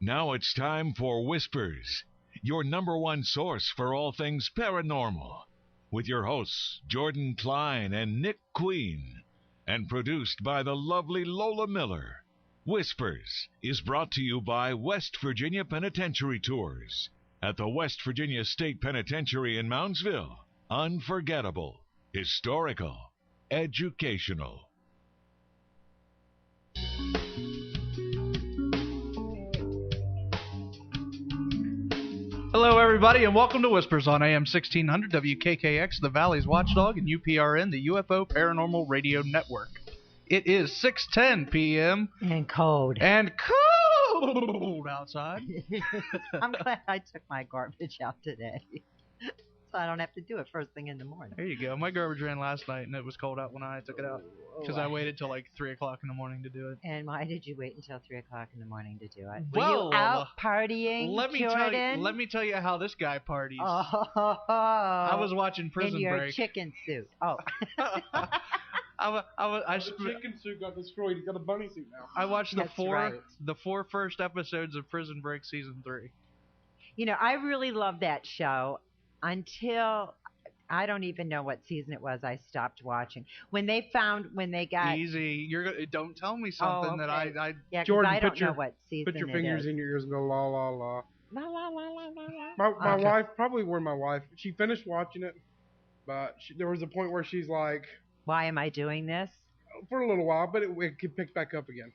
Now it's time for Whispers, your number one source for all things paranormal, with your hosts Jordan Klein and Nick Queen, and produced by the lovely Lola Miller. Whispers is brought to you by West Virginia Penitentiary Tours at the West Virginia State Penitentiary in Moundsville. Unforgettable, historical, educational. Hello, everybody, and welcome to Whispers on AM 1600 WKKX, the Valley's Watchdog, and UPRN, the UFO Paranormal Radio Network. It is 6:10 p.m. And cold. And cold outside. I'm glad I took my garbage out today, so I don't have to do it first thing in the morning. There you go. My garbage ran last night, and it was cold out when I took it out because I waited till like 3 o'clock in the morning to do it. And why did you wait until 3 o'clock in the morning to do it? Well, were you out partying, Jordan? Let me tell you how this guy parties. Oh, I was watching Prison in your Break. chicken suit. Oh. The chicken suit got destroyed. He's got a bunny suit now. I watched That's right. the four first episodes of Prison Break season 3. You know, I really loved that show until I don't even know what season it was. I stopped watching when they got easy. Don't tell me something that I yeah, Jordan, I don't know what season. Put your fingers in your ears and go la la la. La la la la la. My wife my wife. She finished watching it, but there was a point where she's like, "Why am I doing this?" For a little while, but it picked back up again.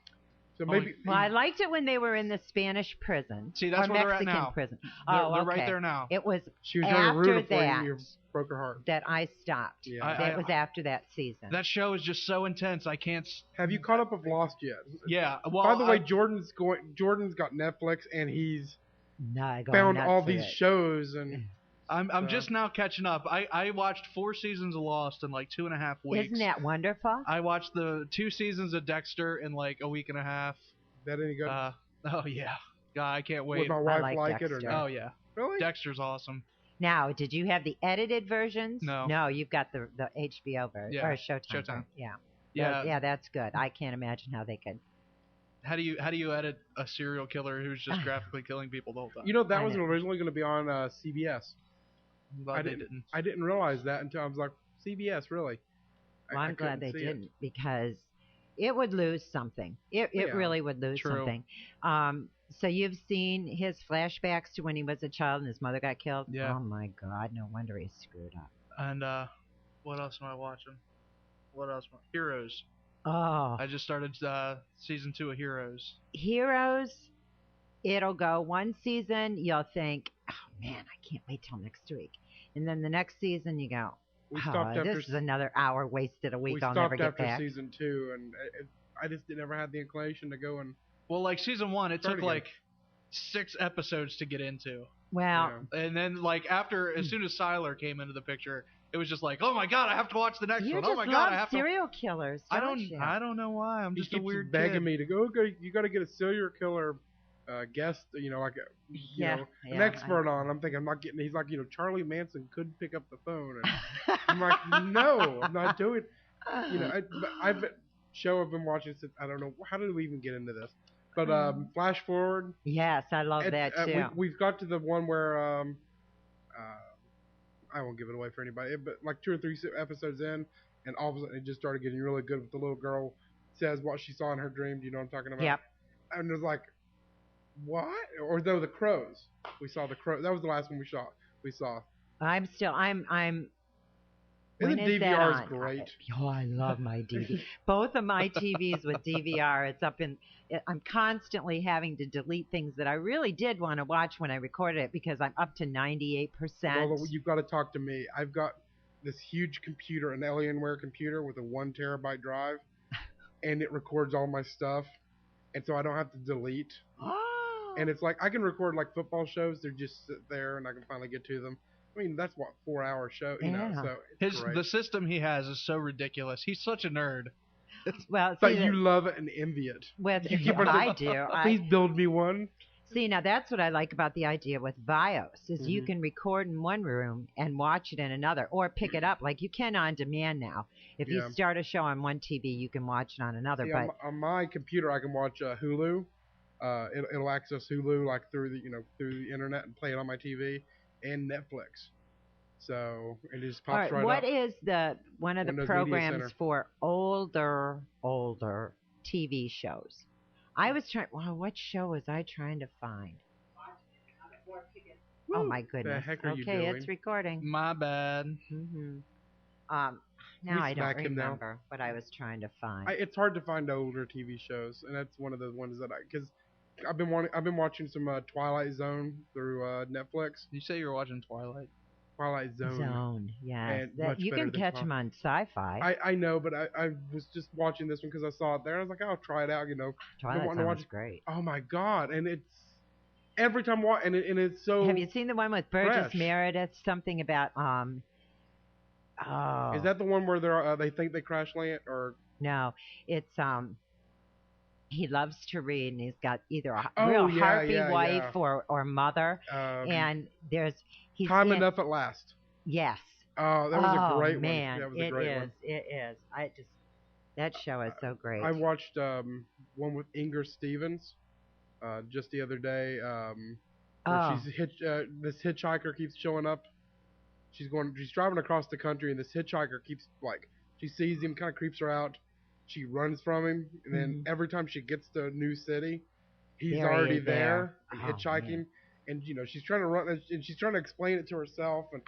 So maybe. Well, I liked it when they were in the Spanish prison. See, that's or where Mexican they're at now. prison. They're right there now. It was She was trying to root after it for you, that and you broke her heart. that I stopped. Yeah. It was after that season. That show is just so intense. I can't. Have you caught up with Lost yet? Yeah. Well, by the way, Jordan's got Netflix, and he's No, found all these shows, and I'm just now catching up. I watched 4 seasons of Lost in like 2.5 weeks. Isn't that wonderful? I watched the 2 seasons of Dexter in like a week and a half. That any good? Oh yeah. God, I can't wait. Would my wife like it or Dexter. not? Oh yeah. Really? Dexter's awesome. Now, did you have the edited versions? No. No, you've got the HBO version Yeah, or Showtime. Showtime. Yeah. Yeah. Yeah, that's good. I can't imagine how they could. How do you edit a serial killer who's just graphically killing people the whole time? You know that was originally going to be on CBS. I'm glad they didn't. I didn't realize that until I was like, CBS, really? Well, I'm glad they didn't because it would lose something. It really would lose something. So you've seen his flashbacks to when he was a child and his mother got killed? Yeah. Oh, my God. No wonder he's screwed up. And what else am I watching? Heroes. Oh. I just started season 2 of Heroes. Heroes, it'll go one season, you'll think, oh, man, I can't wait till next week. And then the next season you go, this is another hour wasted a week. I'll never get back. We stopped after season 2, and I just never had the inclination to go and... Well, like season 1, it took like 6 episodes to get into. Well... Yeah. And then like as soon as Siler came into the picture, it was just like, oh my God, I have to watch the next one. Oh my God, I have to... serial killers, don't you? I don't know why. I'm just a weird begging kid. me to go. You got to get a serial killer guest. You know, like an expert on. I'm thinking I'm not getting. He's like, Charlie Manson could pick up the phone. And I'm like, no, I'm not doing. I've been watching since I don't know how did we even get into this, but flash forward. Yes, I love that too. We've got to the one where I won't give it away for anybody, but like 2 or 3 episodes in, and all of a sudden it just started getting really good with the little girl says what she saw in her dream. Do you know what I'm talking about? Yep. And it was like, what? Or though the crows. We saw the crow. That was the last one we saw. I'm and when the is that DVR on? is great. Oh, I love my DVR. Both of my TVs with DVR. I'm constantly having to delete things that I really did want to watch when I recorded it because I'm up to 98%. Well, you've got to talk to me. I've got this huge computer, an Alienware computer with a 1 terabyte drive, and it records all my stuff, and so I don't have to delete. Oh. And it's like I can record like football shows. They're just sit there, and I can finally get to them. I mean, that's 4-hour show, you know. So it's great. The system he has is so ridiculous. He's such a nerd. Well, but you love it and envy it. I do. Please build me one. See, now that's what I like about the idea with Bios is you can record in one room and watch it in another, or pick it up like you can on demand now. If you start a show on one TV, you can watch it on another. See, but on my computer, I can watch Hulu, it'll access Hulu like through the internet and play it on my TV and Netflix. So it just pops right up. What is one of the programs for older TV shows? I was trying. Wow, what show was I trying to find? Oh my goodness! The heck are you doing? Okay, it's recording. My bad. Mm-hmm. Now I don't remember what I was trying to find. It's hard to find older TV shows, and that's one of the ones that because I've been watching some Twilight Zone through Netflix. You say you're watching Twilight? Twilight Zone. Yes. You can catch them on Sci-Fi. I know, but I was just watching this one because I saw it there. And I was like, I'll try it out. Twilight Zone's great. Oh my God! And it's every time and it's so. Have you seen the one with Burgess Meredith? Something about Is that the one where they think they crash land or? No, it's he loves to read, and he's got either a real harpy wife or mother, and he's Time Enough at Last. Yes. Oh, that was a great man, one. That was a great one. It is. That show is so great. I watched one with Inger Stevens just the other day. Where this hitchhiker keeps showing up. She's driving across the country, and this hitchhiker keeps she sees him, kind of creeps her out. She runs from him, and then every time she gets to a new city, he's already there hitchhiking. Man. And she's trying to run, and she's trying to explain it to herself, and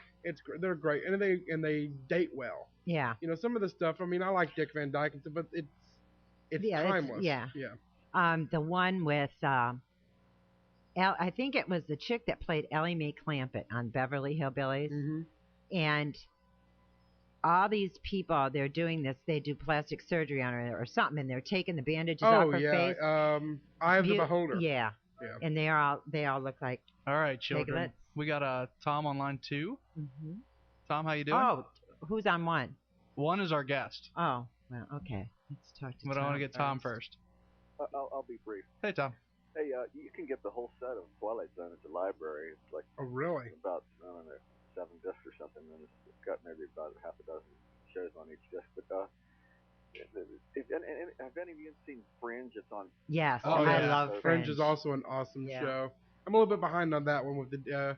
they're great, and they date well. Yeah. Some of the stuff. I mean, I like Dick Van Dyke, but it's timeless. The one with I think it was the chick that played Ellie Mae Clampett on Beverly Hillbillies, and all these people, they're doing this. They do plastic surgery on her or something, and they're taking the bandages off her face. Eye of the Beholder. Yeah. And they all look like. All right, children. Piglets. We got Tom on line 2. Tom, how you doing? Oh, who's on 1? 1 is our guest. Oh, well, okay. Let's talk to Tom. But I want to get Tom first. I'll be brief. Hey, Tom. Hey, you can get the whole set of Twilight Zone at the library. It's like really? About 7 discs or something, and it's got maybe about half a dozen shows on each disc. But have any of you seen Fringe? It's on. Yes, I love Fringe. Fringe is also an awesome show. I'm a little bit behind on that one with the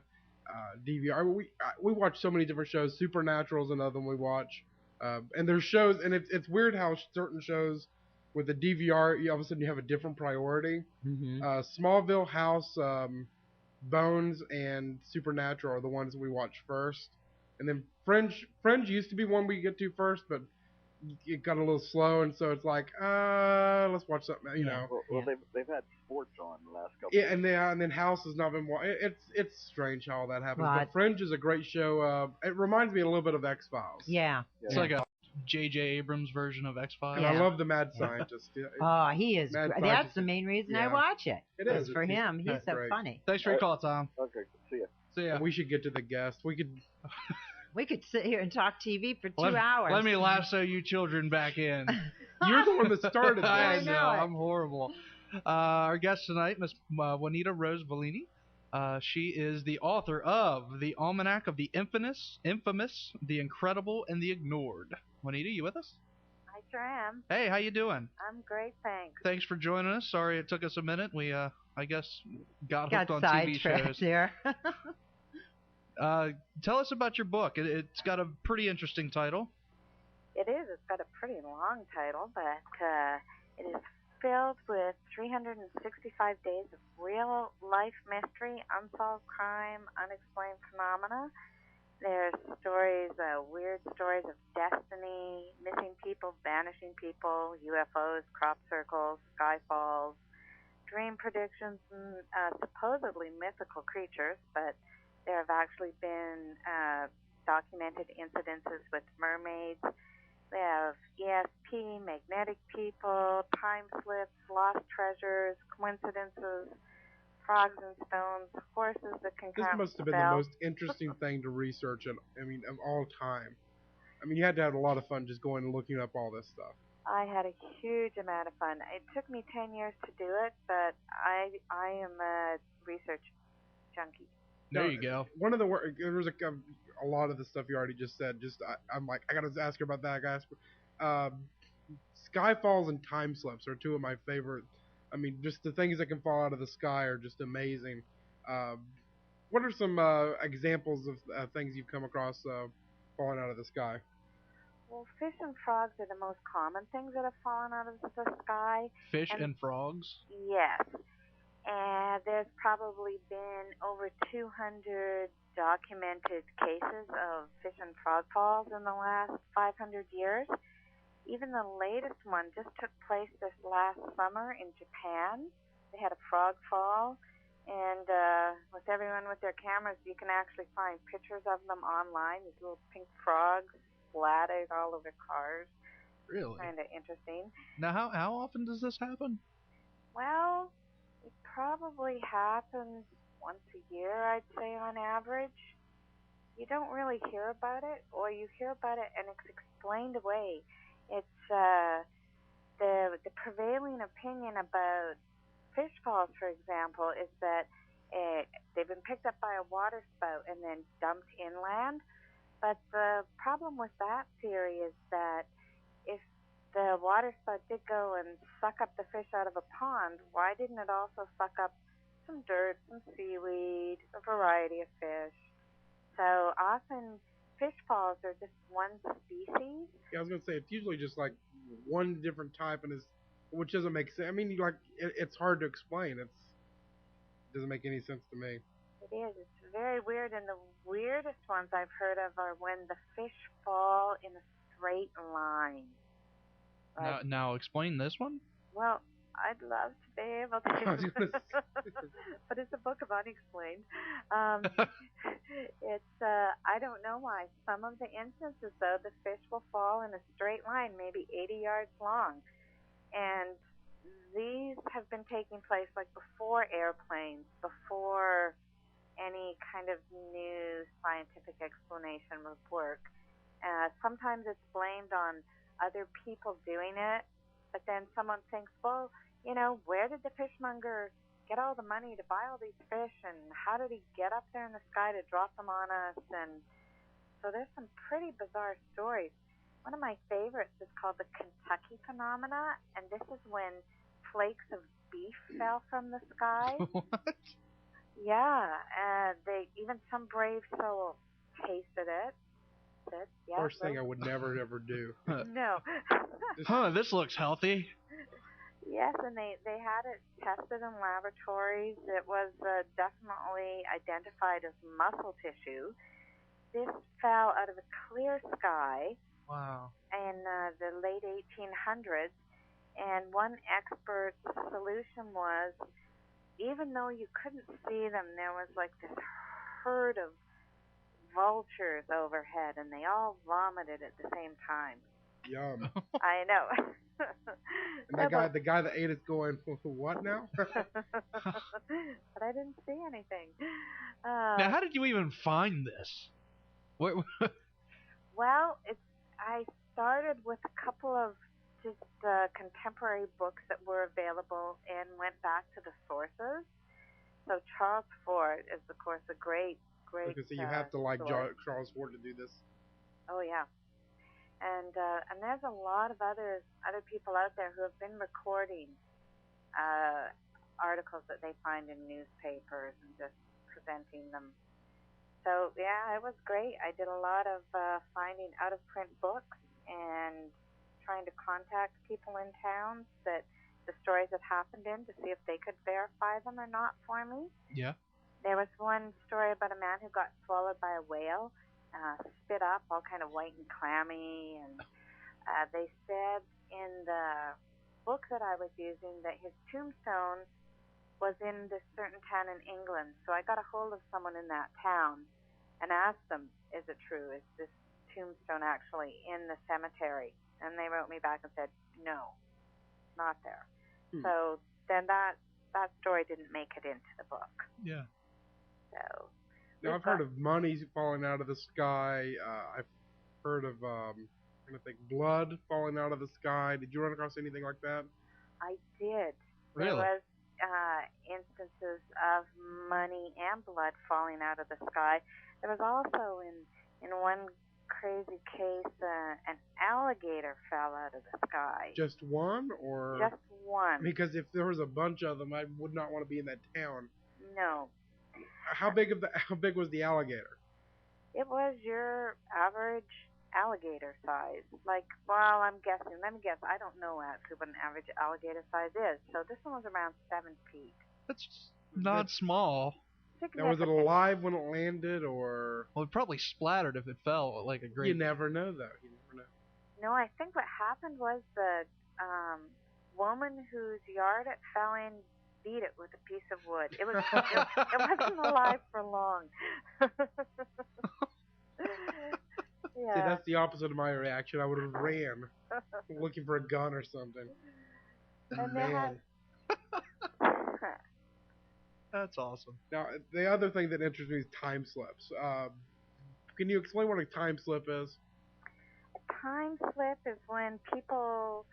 DVR. We watch so many different shows. Supernatural is another one we watch, and there's shows, and it's weird how certain shows with the DVR, all of a sudden you have a different priority. Smallville, House, Bones, and Supernatural are the ones we watch first, and then Fringe used to be one we get to first, but it got a little slow, and so it's like, let's watch something. Well, they've had sports on the last couple. Yeah, and then House has not been. It's strange how all that happens. But Fringe is a great show. It reminds me a little bit of X-Files. Yeah. It's like a J.J. Abrams version of X-Files. And I love the Mad Scientist. He is. That's the main reason I watch it. It is for him. He's so funny. Thanks for your call, Tom. Okay, see ya. See ya. We should get to the guest. We could sit here and talk TV for 2 hours. Let me lasso you children back in. You're the one that started this. I know. I'm horrible. Our guest tonight, Miss Juanita Rose Violini. She is the author of The Almanac of the Infamous, The Incredible, and the Ignored. Juanita, you with us? I sure am. Hey, how you doing? I'm great, thanks. Thanks for joining us. Sorry it took us a minute. We, I guess, got hooked on TV shows. Here. Tell us about your book. It's got a pretty interesting title. It is. It's got a pretty long title, but it is filled with 365 days of real-life mystery, unsolved crime, unexplained phenomena. There's stories, weird stories of destiny, missing people, vanishing people, UFOs, crop circles, skyfalls, dream predictions, and supposedly mythical creatures, but there have actually been documented incidences with mermaids. We have ESP, magnetic people, time slips, lost treasures, coincidences, frogs and stones, horses that can This must have been the most interesting thing to research, of all time. You had to have a lot of fun just going and looking up all this stuff. I had a huge amount of fun. It took me 10 years to do it, but I am a research junkie. There you go. One of the there was a lot of the stuff you already just said. I'm like, I gotta ask her about that, guys. Skyfalls and time slips are two of my favorite I mean, just the things that can fall out of the sky are just amazing. What are some examples of things you've come across falling out of the sky? Well, fish and frogs are the most common things that have fallen out of the sky. Fish and frogs? Yes. And there's probably been over 200 documented cases of fish and frog falls in the last 500 years. Even the latest one just took place this last summer in Japan. They had a frog fall, and with everyone with their cameras, you can actually find pictures of them online. These little pink frogs splattered all over cars. Really? Kind of interesting. Now, how often does this happen? Well, it probably happens once a year, I'd say, on average. You don't really hear about it, or you hear about it and it's explained away. It's the prevailing opinion about fish falls, for example, is that they've been picked up by a water spout and then dumped inland. But the problem with that theory is that if the water spout did go and suck up the fish out of a pond, why didn't it also suck up some dirt, some seaweed, a variety of fish? So often fish falls are just one species. Yeah, I was gonna say it's usually just like one different type, and which doesn't make sense. I mean, it's hard to explain. It doesn't make any sense to me. It is. It's very weird, and the weirdest ones I've heard of are when the fish fall in a straight line. Like, now explain this one. Well, I'd love to be able to, but it's a book of unexplained. I don't know why. Some of the instances, though, the fish will fall in a straight line, maybe 80 yards long, and these have been taking place like before airplanes, before any kind of new scientific explanation would work. Sometimes it's blamed on other people doing it, but then someone thinks, well, where did the fishmonger get all the money to buy all these fish, and how did he get up there in the sky to drop them on us? And so there's some pretty bizarre stories. One of my favorites is called the Kentucky phenomena, and this is when flakes of beef fell from the sky. What? Yeah, even some brave soul tasted it. Yeah, first thing I would never ever do. No. This looks healthy. Yes, and they had it tested in laboratories. It was definitely identified as muscle tissue. This fell out of a clear sky. Wow. In the late 1800s, and one expert's solution was, even though you couldn't see them, there was like this herd of vultures overhead, and they all vomited at the same time. Yum. I know. And the guy that ate it's going, what now? But I didn't see anything. Now, how did you even find this? Well, I started with a couple of just contemporary books that were available and went back to the sources. So Charles Fort is, of course, a great. So you have to like Charles Fort to do this. Oh yeah, and there's a lot of other people out there who have been recording articles that they find in newspapers and just presenting them. So yeah, it was great. I did a lot of finding out of print books and trying to contact people in towns that the stories had happened in to see if they could verify them or not for me. Yeah. There was one story about a man who got swallowed by a whale, spit up, all kind of white and clammy, and they said in the book that I was using that his tombstone was in this certain town in England. So I got a hold of someone in that town and asked them, is it true? Is this tombstone actually in the cemetery? And they wrote me back and said, no, not there. So then that story didn't make it into the book. Yeah. So now I've heard of money falling out of the sky. I've heard of I'm gonna think blood falling out of the sky. Did you run across anything like that? I did. Really? There was instances of money and blood falling out of the sky. There was also in one crazy case. An alligator fell out of the sky. Just one, or? Just one. Because if there was a bunch of them, I would not want to be in that town. No. How big was the alligator? It was your average alligator size. Like, well, I'm guessing. Let me guess. I don't know actually what an average alligator size is. So this one was around 7 feet. That's not small. Now, was it alive when it landed, or? Well, it probably splattered if it fell like a great. You never know, though. You never know. No, I think what happened was the woman whose yard it fell in beat it with a piece of wood. It wasn't alive for long. Yeah. See, that's the opposite of my reaction. I would have ran, looking for a gun or something. And Man. That's awesome. Now, the other thing that interests me is time slips. Can you explain what a time slip is? A time slip is when people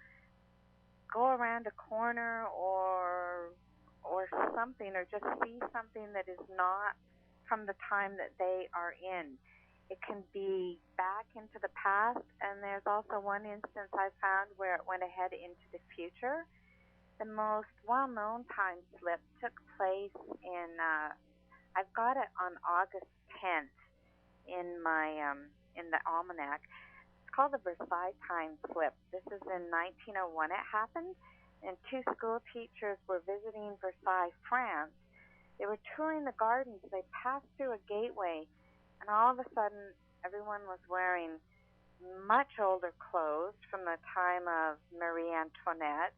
go around a corner or something, or just see something that is not from the time that they are in. It can be back into the past, and there's also one instance I found where it went ahead into the future. The most well-known time slip took place in, I've got it on August 10th in my, in the almanac. It's called the Versailles time slip. This is in 1901 it happened, and 2 school teachers were visiting Versailles, France. They were touring the gardens. They passed through a gateway, and all of a sudden, everyone was wearing much older clothes from the time of Marie Antoinette.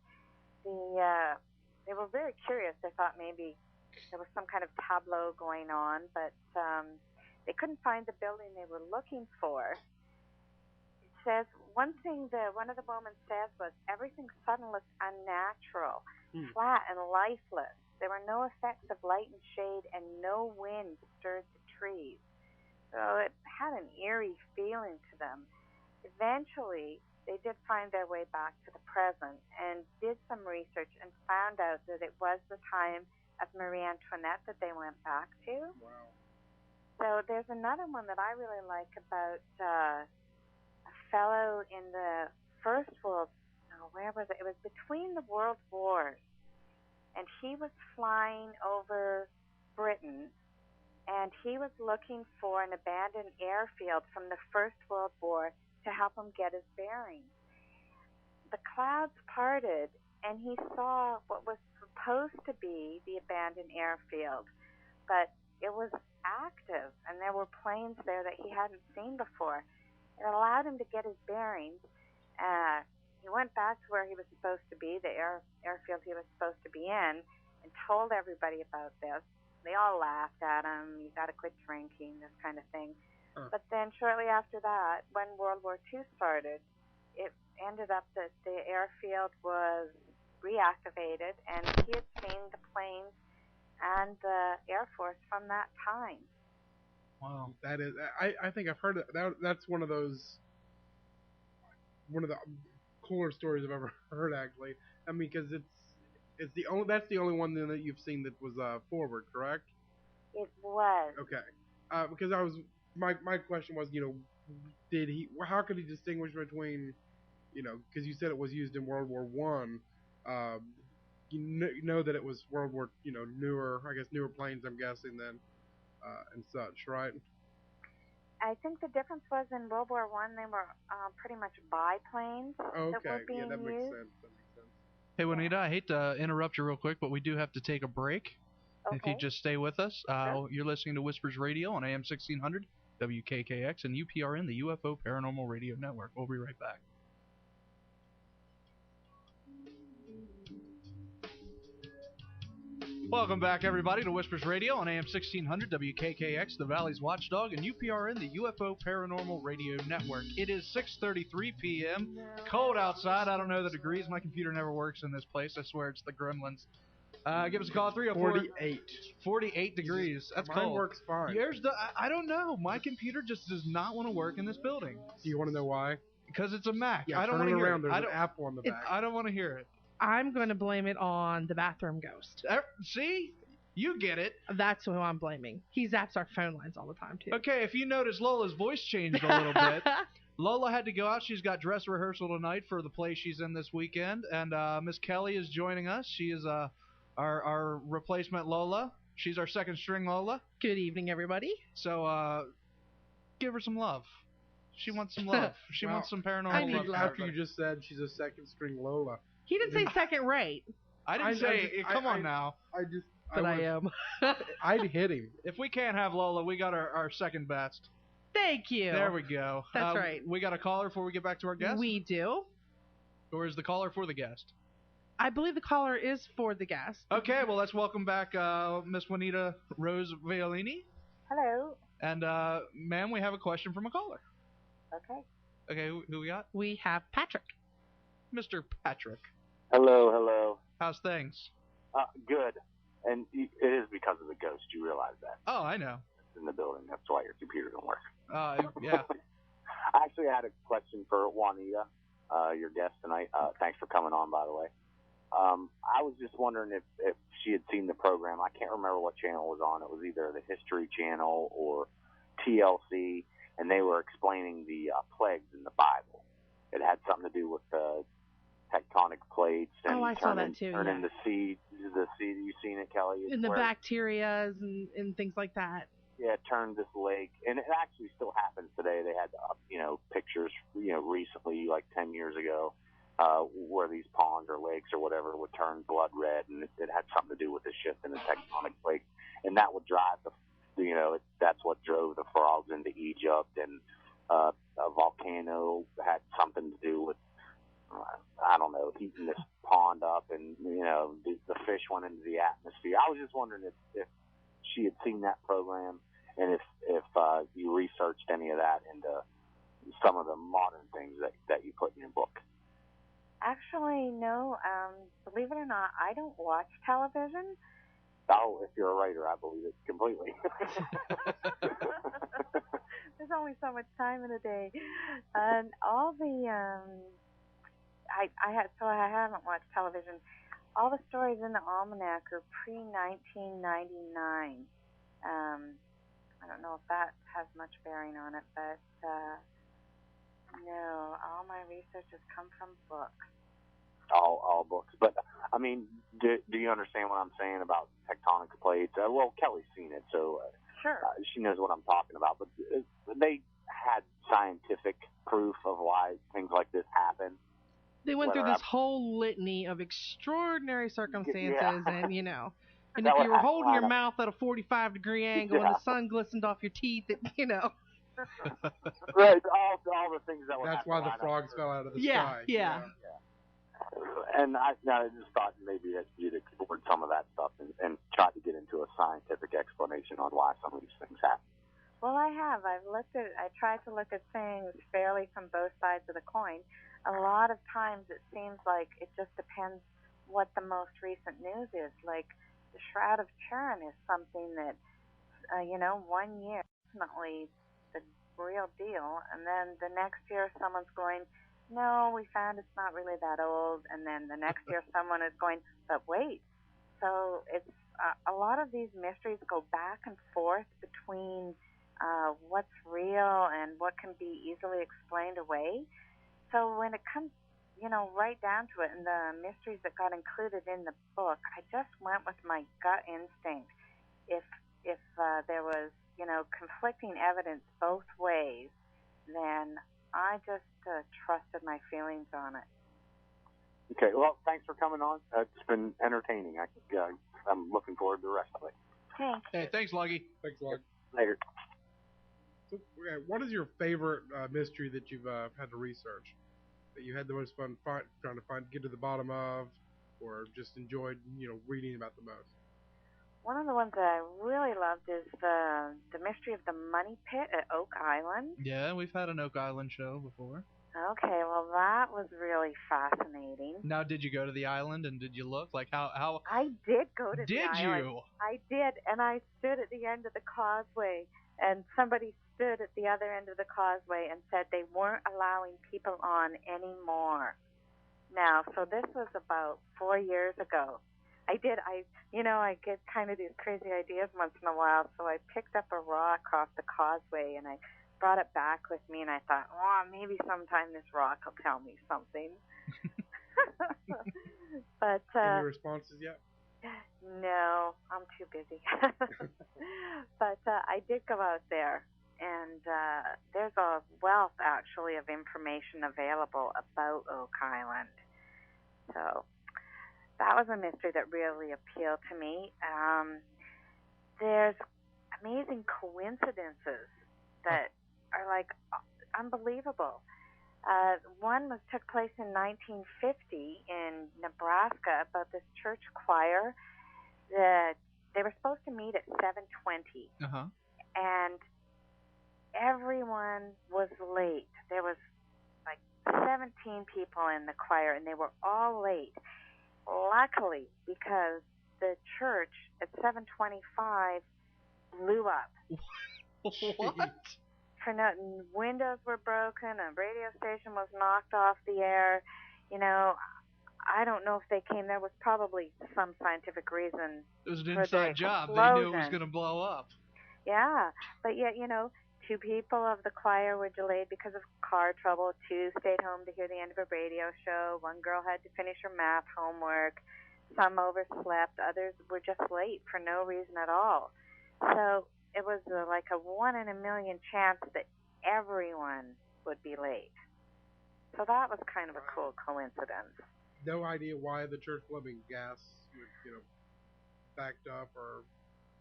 They were very curious. They thought maybe there was some kind of tableau going on, but they couldn't find the building they were looking for. It says one thing that one of the women says was everything suddenly looked unnatural, flat and lifeless. There were no effects of light and shade, and no wind stirred the trees. So it had an eerie feeling to them. Eventually, they did find their way back to the present and did some research and found out that it was the time of Marie Antoinette that they went back to. Wow. So there's another one that I really like about a fellow in the First World, where was it? It was between the World Wars, and he was flying over Britain, and he was looking for an abandoned airfield from the First World War to help him get his bearings. The clouds parted, and he saw what was supposed to be the abandoned airfield, but it was active, and there were planes there that he hadn't seen before. It allowed him to get his bearings. He went back to where he was supposed to be, the airfield he was supposed to be in, and told everybody about this. They all laughed at him. You got to quit drinking, this kind of thing. But then shortly after that, when World War II started, it ended up that the airfield was reactivated, and he had seen the planes and the Air Force from that time. Wow. That is, I think I've heard that. That's one of the cooler stories I've ever heard, actually. I mean, because that's the only one that you've seen that was forward, correct? It was. Okay. Because my question was, how could he distinguish between, because you said it was used in World War I, you know that it was World War, newer planes, I'm guessing, then, and such, right? I think the difference was in World War I, they were pretty much biplanes that were being used. Makes sense. Hey, Juanita, I hate to interrupt you real quick, but we do have to take a break. Okay. If you just stay with us. Sure. You're listening to Whispers Radio on AM 1600, WKKX, and UPRN, the UFO Paranormal Radio Network. We'll be right back. Welcome back, everybody, to Whispers Radio on AM 1600, WKKX, the Valley's Watchdog, and UPRN, the UFO Paranormal Radio Network. It is 6:33 p.m. Cold outside. I don't know the degrees. My computer never works in this place. I swear it's the gremlins. Give us a call, 304. 48 degrees. That's Mine cold. Mine works fine. I don't know. My computer just does not want to work in this building. Do you want to know why? Because it's a Mac. Yeah, I don't want to hear it. There's an Apple on the back. I don't want to hear it. I'm going to blame it on the bathroom ghost. See? You get it. That's who I'm blaming. He zaps our phone lines all the time, too. Okay, if you notice, Lola's voice changed a little bit. Lola had to go out. She's got dress rehearsal tonight for the play she's in this weekend. And Miss Kelly is joining us. She is our replacement Lola. She's our second string Lola. Good evening, everybody. So give her some love. She wants some love. She wants some paranormal love. After you just said she's a second string Lola. He didn't say second rate. I didn't say. Come on now. I am. I'd hit him. If we can't have Lola, we got our second best. Thank you. There we go. That's right. We got a caller before we get back to our guest? We do. Or is the caller for the guest? I believe the caller is for the guest. Okay, well, let's welcome back Miss Juanita Rose Violini. Hello. And, ma'am, we have a question from a caller. Okay. Okay, who we got? We have Patrick. Mr. Patrick. Hello. How's things? Good. And it is because of the ghost. You realize that? Oh, I know. It's in the building. That's why your computer don't work. Yeah. I actually had a question for Juanita, your guest tonight. Thanks for coming on, by the way. I was just wondering if she had seen the program. I can't remember what channel it was on. It was either the History Channel or TLC, and they were explaining the plagues in the Bible. It had something to do with the tectonic plates and I saw that too. Turning the seed. You seen it, Kelly? And the bacterias and things like that. Yeah, it turned this lake, and it actually still happens today. They had, pictures, recently, like 10 years ago, where these ponds or lakes or whatever would turn blood red, and it had something to do with the shift in the tectonic plate, and that would drive that's what drove the frogs into Egypt, and a volcano had something to do with, I don't know, heating this pond up, and the fish went into the atmosphere. I was just wondering if she had seen that program, and if you researched any of that into some of the modern things that you put in your book. Actually, no. Believe it or not, I don't watch television. Oh, if you're a writer, I believe it completely. There's only so much time in a day, and all the I haven't watched television. All the stories in the almanac are pre-1999. I don't know if that has much bearing on it, but no, all my research has come from books. All books. But, I mean, do you understand what I'm saying about tectonic plates? Well, Kelly's seen it, so sure. She knows what I'm talking about. But they had scientific proof of why things like this happen. They went through this whole litany of extraordinary circumstances, and, and if you were holding your mouth at a 45-degree angle and the sun glistened off your teeth, Right, all the things that would That's why the frogs fell out of the sky. Yeah. And I just thought maybe that you'd explored some of that stuff and tried to get into a scientific explanation on why some of these things happen. Well, I have. I tried to look at things fairly from both sides of the coin. A lot of times it seems like it just depends what the most recent news is. Like the Shroud of Turin is something that, 1 year definitely the real deal, and then the next year someone's going, no, we found it's not really that old, and then the next year someone is going, but wait. So it's a lot of these mysteries go back and forth between what's real and what can be easily explained away. So when it comes, right down to it, and the mysteries that got included in the book, I just went with my gut instinct. If there was, conflicting evidence both ways, then I just trusted my feelings on it. Okay, well, thanks for coming on. It's been entertaining. I'm looking forward to the rest of it. Thanks. Hey, thanks, Luggy. Thanks, Lug. Later. So, what is your favorite mystery that you've had to research? That you had the most fun trying to get to the bottom of, or just enjoyed, reading about the most? One of the ones that I really loved is the mystery of the money pit at Oak Island. Yeah, we've had an Oak Island show before. Okay, well, that was really fascinating. Now, did you go to the island, and did you look? Like, how... I did go to the island. Did you? I did, and I stood at the end of the causeway, and somebody stood at the other end of the causeway and said they weren't allowing people on anymore. Now, so this was about 4 years ago. I did. I get kind of these crazy ideas once in a while. So I picked up a rock off the causeway and I brought it back with me. And I thought, oh, maybe sometime this rock will tell me something. But any responses yet? No, I'm too busy. But I did go out there, and there's a wealth actually of information available about Oak Island. So that was a mystery that really appealed to me. There's amazing coincidences that are like unbelievable. One took place in 1950 in Nebraska about this church choir that they were supposed to meet at 7:20, and everyone was late. There was like 17 people in the choir, and they were all late. Luckily, because the church at 7:25 blew up. What? For nothing, windows were broken, a radio station was knocked off the air. I don't know if they came. There was probably some scientific reason. It was an inside job. They knew it was going to blow up. Yeah, but yet, 2 people of the choir were delayed because of car trouble. 2 stayed home to hear the end of a radio show. 1 girl had to finish her math homework. Some overslept. Others were just late for no reason at all. So it was like a 1 in a million chance that everyone would be late. So that was kind of a cool coincidence. No idea why the church plumbing gas would, backed up, or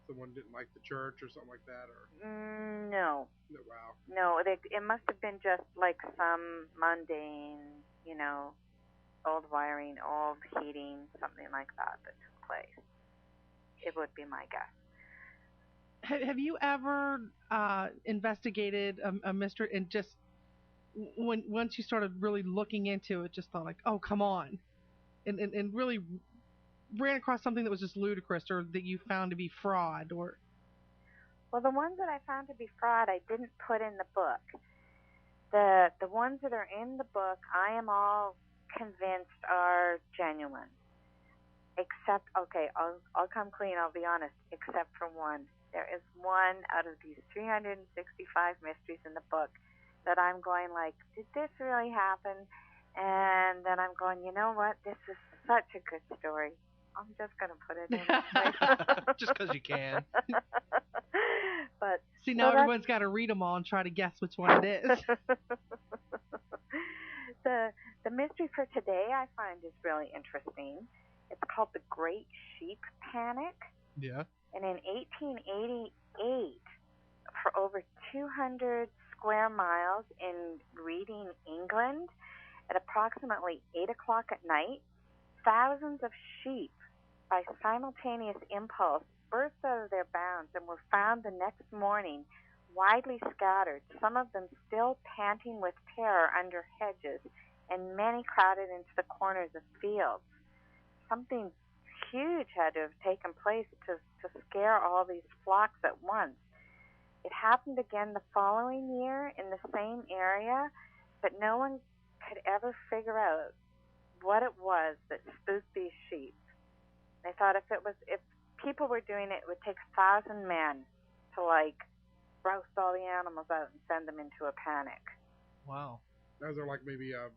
someone didn't like the church or something like that, or no. Wow. No, it must have been just like some mundane, old wiring, old heating, something like that took place. It would be my guess. Have you ever investigated a mystery and just once you started really looking into it, just thought like, oh, come on, and really ran across something that was just ludicrous or that you found to be fraud? Or well, the ones that I found to be fraud, I didn't put in the book. The ones that are in the book, I am all convinced are genuine. Except, okay, I'll come clean. I'll be honest. Except for one. There is one out of these 365 mysteries in the book that I'm going like, did this really happen? And then I'm going, you know what? This is such a good story. I'm just going to put it in. Just because you can. But see, now everyone's got to read them all and try to guess which one it is. The mystery for today I find is really interesting. It's called the Great Sheep Panic. Yeah. And in 1888, for over 200 square miles in Reading, England, at approximately 8 o'clock at night, thousands of sheep, by simultaneous impulse, burst out of their bounds and were found the next morning widely scattered, some of them still panting with terror under hedges, and many crowded into the corners of fields. Something huge had to have taken place to scare all these flocks at once. It happened again the following year in the same area, but no one could ever figure out what it was that spooked these sheep. They thought if people were doing it, it would take 1,000 men to roust all the animals out and send them into a panic. Wow. Those are like maybe a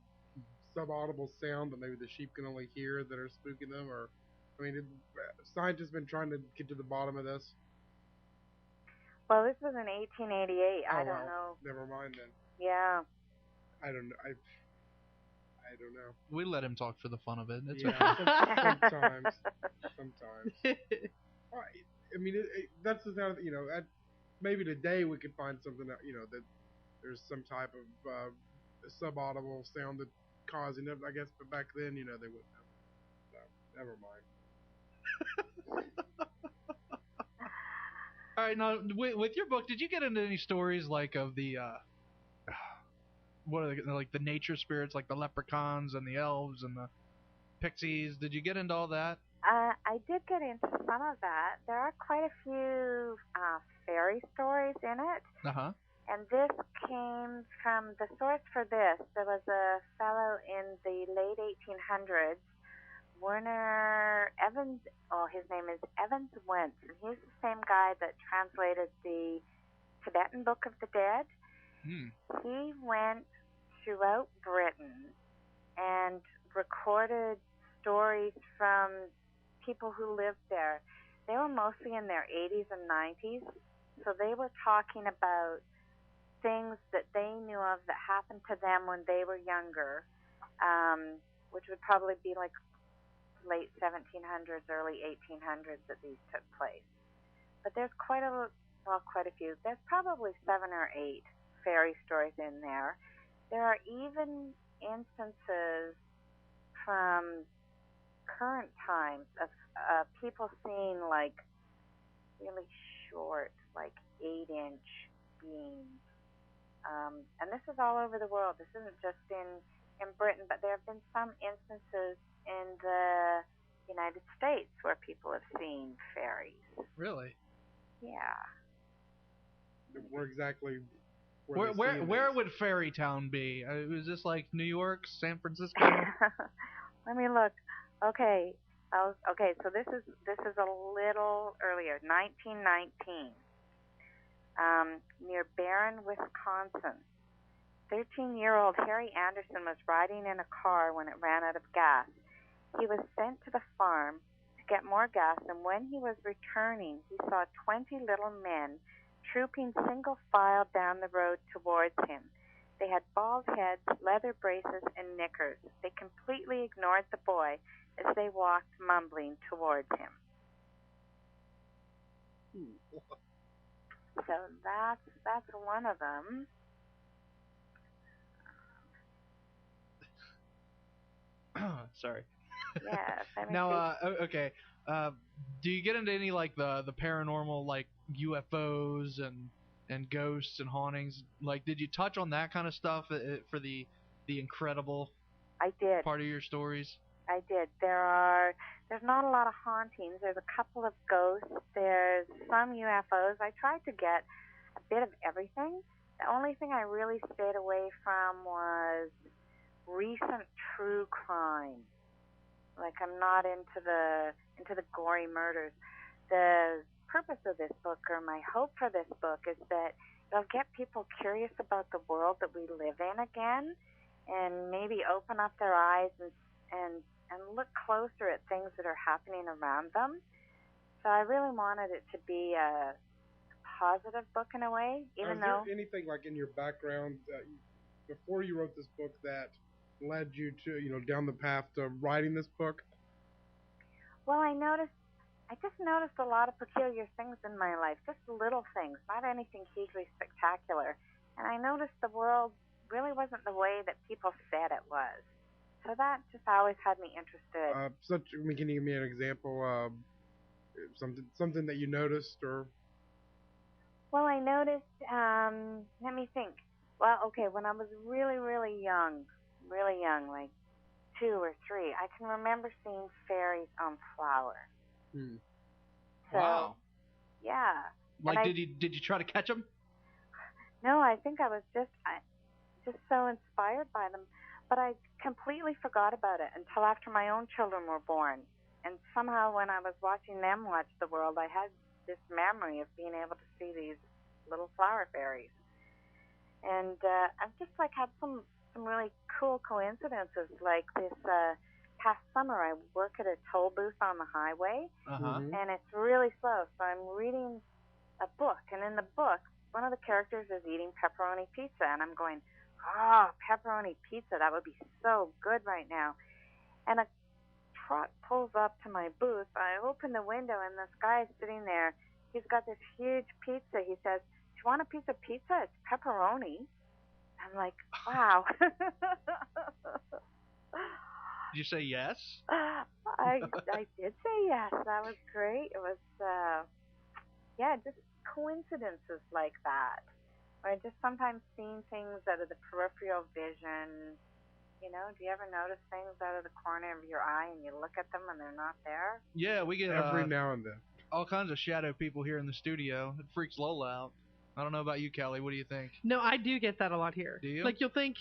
sub-audible sound that maybe the sheep can only hear that are spooking them, or scientists been trying to get to the bottom of this. Well, this was in 1888. I don't know. Never mind then. Yeah. I don't know. I don't know. We let him talk for the fun of it. It's okay. Sometimes. That's the sound. Maybe today we could find something that that there's some type of sub-audible sound that causing it. I guess, but back then, they wouldn't have. So, never mind. All right, now with your book, did you get into any stories of the what are they, like the nature spirits, like the leprechauns and the elves and the pixies? Did you get into all that? I did get into some of that. There are quite a few fairy stories in it. Uh-huh. And this came from the source for this. There was a fellow in the late 1800s Werner Evans, his name is Evans Wentz, and he's the same guy that translated the Tibetan Book of the Dead. He went throughout Britain and recorded stories from people who lived there. They were mostly in their 80s and 90s, so they were talking about things that they knew of that happened to them when they were younger, which would probably be like late 1700s, early 1800s that these took place. But there's quite a few. There's probably 7 or 8 fairy stories in there. There are even instances from current times of people seeing like really short, like 8-inch beings. And this is all over the world. This isn't just in Britain, but there have been some instances in the United States where people have seen fairies. Really? Yeah. Where exactly? Where would Fairy Town be? Is this like New York, San Francisco? Let me look. Okay. So this is a little earlier, 1919. Near Barron, Wisconsin. 13-year-old Harry Anderson was riding in a car when it ran out of gas. He was sent to the farm to get more gas, and when he was returning, he saw 20 little men trooping single file down the road towards him. They had bald heads, leather braces, and knickers. They completely ignored the boy as they walked mumbling towards him. So that's one of them. Sorry. Yes. Now, okay. Do you get into any like the paranormal, like UFOs and ghosts and hauntings? Like, did you touch on that kind of stuff for the incredible? I did. Part of your stories. I did. There's not a lot of hauntings. There's a couple of ghosts. There's some UFOs. I tried to get a bit of everything. The only thing I really stayed away from was recent true crime. Like, I'm not into the gory murders. The purpose of this book, or my hope for this book, is that it'll get people curious about the world that we live in again, and maybe open up their eyes and look closer at things that are happening around them. So I really wanted it to be a positive book in a way, even though... Is there anything like in your background before you wrote this book that led you to, down the path to writing this book? Well, I just noticed a lot of peculiar things in my life, just little things, not anything hugely spectacular. And I noticed the world really wasn't the way that people said it was. So that just always had me interested. Can you give me an example? Something that you noticed, or? Well, I noticed. Let me think. Well, okay, when I was really, really young, like 2 or 3, I can remember seeing fairies on flowers. So, wow. Yeah. Like, did you try to catch them? No, I think I was just so inspired by them. But I completely forgot about it until after my own children were born. And somehow when I was watching them watch the world, I had this memory of being able to see these little flower fairies. And I've just had some really cool coincidences. Like this past summer, I work at a toll booth on the highway, and it's really slow. So I'm reading a book, and in the book, one of the characters is eating pepperoni pizza, and I'm going, pepperoni pizza, that would be so good right now. And a truck pulls up to my booth. I open the window, and this guy is sitting there. He's got this huge pizza. He says, "Do you want a piece of pizza? It's pepperoni." I'm like, wow. Did you say yes? I did say yes. That was great. It was, just coincidences like that. Or just sometimes seeing things out of the peripheral vision. Do you ever notice things out of the corner of your eye and you look at them and they're not there? Yeah, we get every now and then. All kinds of shadow people here in the studio. It freaks Lola out. I don't know about you, Callie. What do you think? No, I do get that a lot here. Do you? Like, you'll think,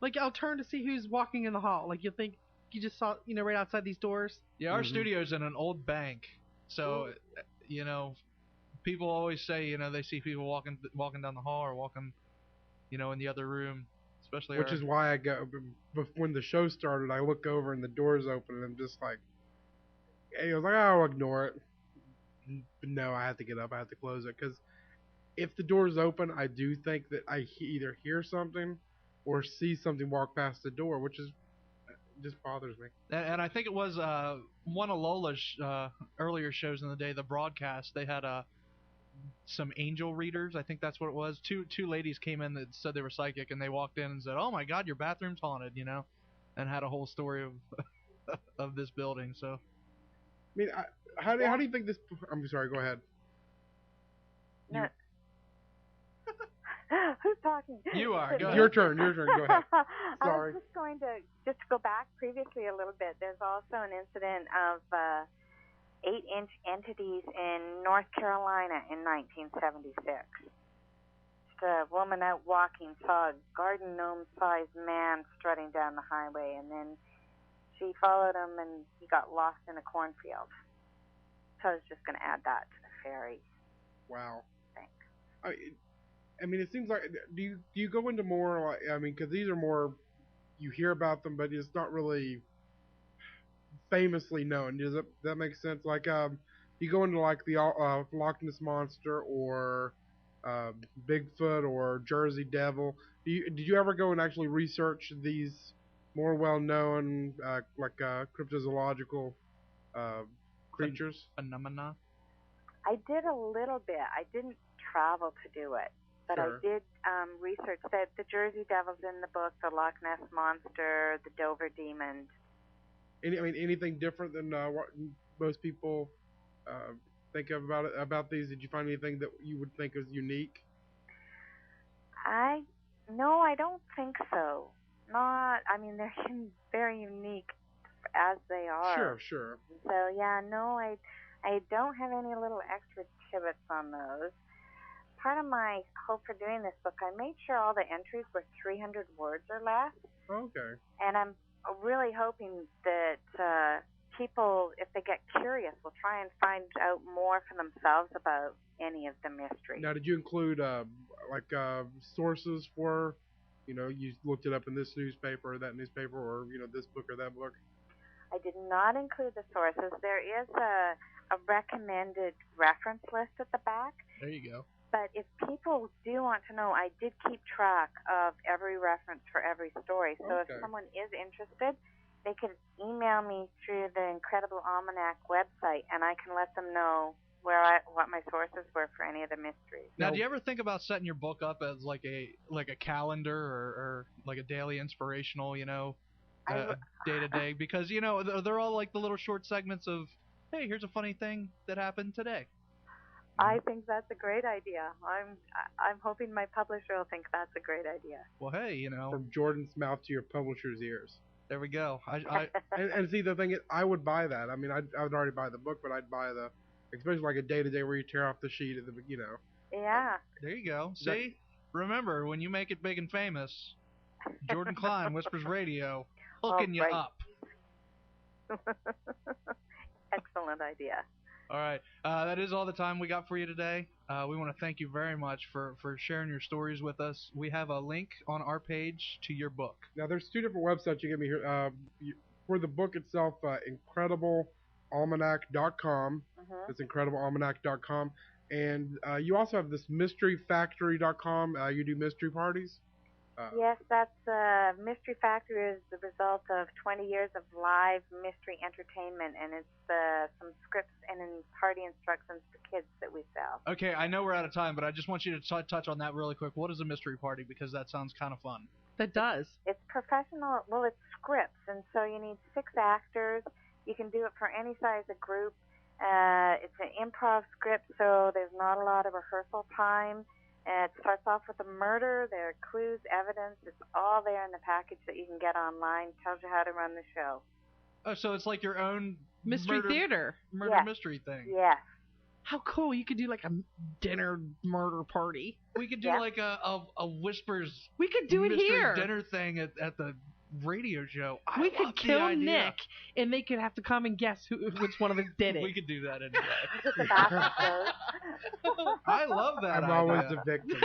like, I'll turn to see who's walking in the hall. Like, you'll think you just saw, right outside these doors. Yeah, our studio's in an old bank, so people always say they see people walking down the hall or walking, in the other room, especially. Which is why I go when the show started. I look over and the door's open, and I'm just like, hey, I was like, I'll ignore it. But no, I have to get up. I have to close it because if the door's open, I do think that I either hear something or see something walk past the door, which just bothers me. And I think it was one of Lola's earlier shows in the day, the broadcast. They had some angel readers. I think that's what it was. Two ladies came in that said they were psychic, and they walked in and said, "Oh my God, your bathroom's haunted," and had a whole story of of this building. So, I mean, how do you think this? I'm sorry. Go ahead. No. Who's talking? You are. Go ahead. Your turn. Go ahead. Sorry. I was just going to go back previously a little bit. There's also an incident of 8-inch entities in North Carolina in 1976. Just a woman out walking saw a garden gnome-sized man strutting down the highway, and then she followed him, and he got lost in a cornfield. So I was just going to add that to the fairy. Wow. Thanks. I mean, it seems like do you go into more like because these are more you hear about them, but it's not really famously known. Does that make sense? Like you go into like the Loch Ness Monster or Bigfoot or Jersey Devil. Did you ever go and actually research these more well known cryptozoological creatures? Phenomena. I did a little bit. I didn't travel to do it. But sure. I did research that the Jersey Devil's in the book, the Loch Ness Monster, the Dover Demon. Anything different than what most people think of about these? Did you find anything that you would think is unique? No, I don't think so. They're very unique as they are. Sure. So yeah, no, I don't have any little extra tidbits on those. Part of my hope for doing this book, I made sure all the entries were 300 words or less. Okay. And I'm really hoping that people, if they get curious, will try and find out more for themselves about any of the mysteries. Now, did you include sources for, you looked it up in this newspaper or that newspaper or, this book or that book? I did not include the sources. There is a recommended reference list at the back. There you go. But if people do want to know, I did keep track of every reference for every story. So okay. If someone is interested, they can email me through the Incredible Almanac website, and I can let them know what my sources were for any of the mysteries. Now, do you ever think about setting your book up as like a calendar or like a daily inspirational, day to day? Because they're all like the little short segments of, hey, here's a funny thing that happened today. I think that's a great idea. I'm hoping my publisher will think that's a great idea. Well, hey, from Jordan's mouth to your publisher's ears. There we go. And see, the thing is, I would buy that. I mean, I would already buy the book, but I'd buy especially like a day-to-day where you tear off the sheet at the. Yeah. There you go. See, remember when you make it big and famous, Jordan Klein, Whispers Radio, hooking you up. Excellent idea. All right. That is all the time we got for you today. We want to thank you very much for sharing your stories with us. We have a link on our page to your book. Now, there's two different websites you give me here. For the book itself, IncredibleAlmanac.com. It's IncredibleAlmanac.com. And you also have this MysteryFactory.com. You do mystery parties? Yes, that's Mystery Factory is the result of 20 years of live mystery entertainment, and it's some scripts and party instructions for kids that we sell. Okay, I know we're out of time, but I just want you to touch on that really quick. What is a mystery party? Because that sounds kind of fun. That does. It's professional. Well, it's scripts, and so you need 6 actors. You can do it for any size of group. It's an improv script, so there's not a lot of rehearsal time. It starts off with a murder. There are clues, evidence. It's all there in the package that you can get online. Tells you how to run the show. Oh, so it's like your own mystery theater. Murder mystery thing. Yes. How cool. You could do like a dinner murder party. We could do like a Whispers. We could do it here. Dinner thing at radio show. We could kill Nick, and they could have to come and guess which one of us did it. We could do that anyway. The bathroom shows. I love that. I'm always the victim.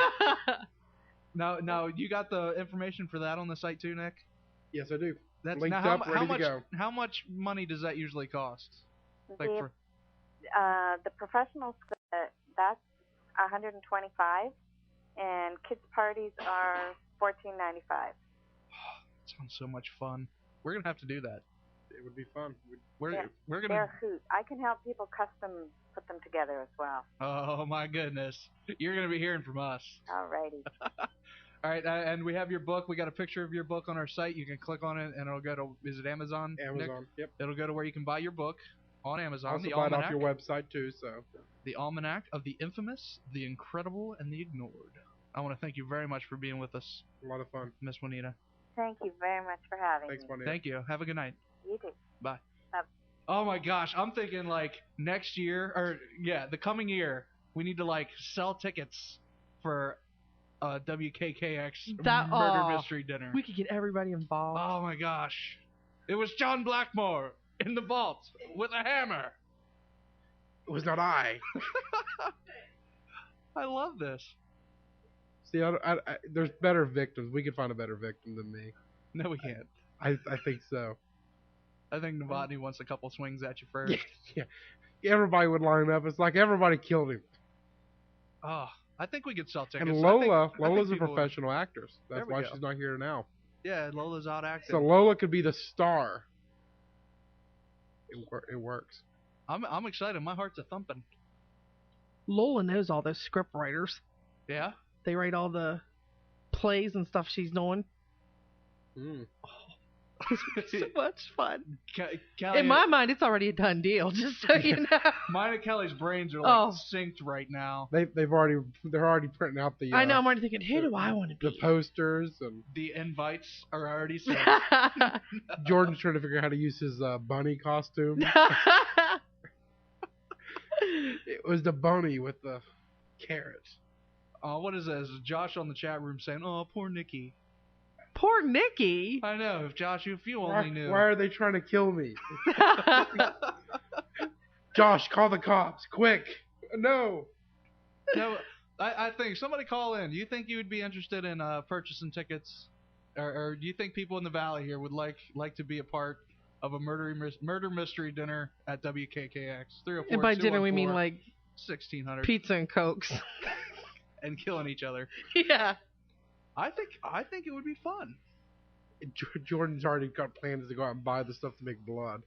Now, you got the information for that on the site too, Nick? Yes, I do. That's linked now, up, ready to go. How much money does that usually cost? The professionals, that's $125, and kids parties are $14.95. Sounds so much fun. We're gonna have to do that. It would be fun. We're gonna. They're a hoot. I can help people custom put them together as well. Oh my goodness! You're gonna be hearing from us. Alrighty. All right, and we have your book. We got a picture of your book on our site. You can click on it, and it'll go to. Is it Amazon? Amazon. Nick? Yep. It'll go to where you can buy your book on Amazon. Also the buy it Almanac. off your website too. So. The Almanac of the Infamous, the Incredible, and the Ignored. I want to thank you very much for being with us. A lot of fun. Miss Juanita. Thank you very much for having me. Thanks, Juanita. Thank you. Have a good night. You too. Bye. Bye. Oh my gosh, I'm thinking like next year, or the coming year, we need to like sell tickets for WKKX murder mystery dinner. We could get everybody involved. Oh my gosh. It was John Blackmore in the vault with a hammer. It was not I. I love this. See, there's better victims. We could find a better victim than me. No, we can't. I think so. I think Novotny wants a couple swings at you first. Yeah. Everybody would line up. It's like everybody killed him. Oh, I think we could sell tickets. And Lola's a professional actress. That's why she's not here now. Yeah, Lola's out acting. So Lola could be the star. It works. I'm excited. My heart's a thumping. Lola knows all those script writers. Yeah? They write all the plays and stuff she's doing. Mm. So much fun. Kelly, in my mind, it's already a done deal. Just so you know. Mine and Kelly's brains are like synced right now. They're already printing out the. I know. I'm already thinking, who do I want to be? The posters and the invites are already sent. Jordan's trying to figure out how to use his bunny costume. It was the bunny with the carrots. What is this? Josh on the chat room saying, "Oh, poor Nikki." Poor Nikki. I know. Josh, if you only knew. Why are they trying to kill me? Josh, call the cops, quick! No. No, I think somebody call in. Do you think you would be interested in purchasing tickets, or do you think people in the valley here would like to be a part of a murder mystery dinner at WKKX? 304. And by dinner we mean like 1600 pizza and cokes and killing each other. Yeah. I think it would be fun. Jordan's already got plans to go out and buy the stuff to make blood.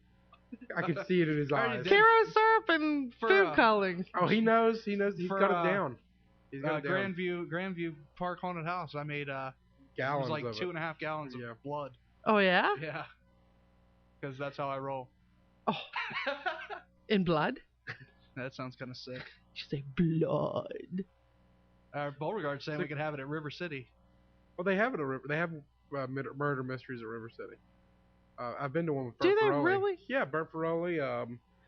I can see it in his eyes. Caro syrup and food coloring. Oh, he knows. He's got it down. He's got it down. Grandview Park Haunted House. I made gallons. It was like of 2.5 gallons of blood. Oh yeah. Yeah. Because that's how I roll. Oh. In blood? That sounds kind of sick. You say blood. Beauregard's saying we could have it at River City. Well, they have it at River. They have murder mysteries at River City. I've been to one with Bert Do they Feroli. really? Yeah, Bert Feroli. Well,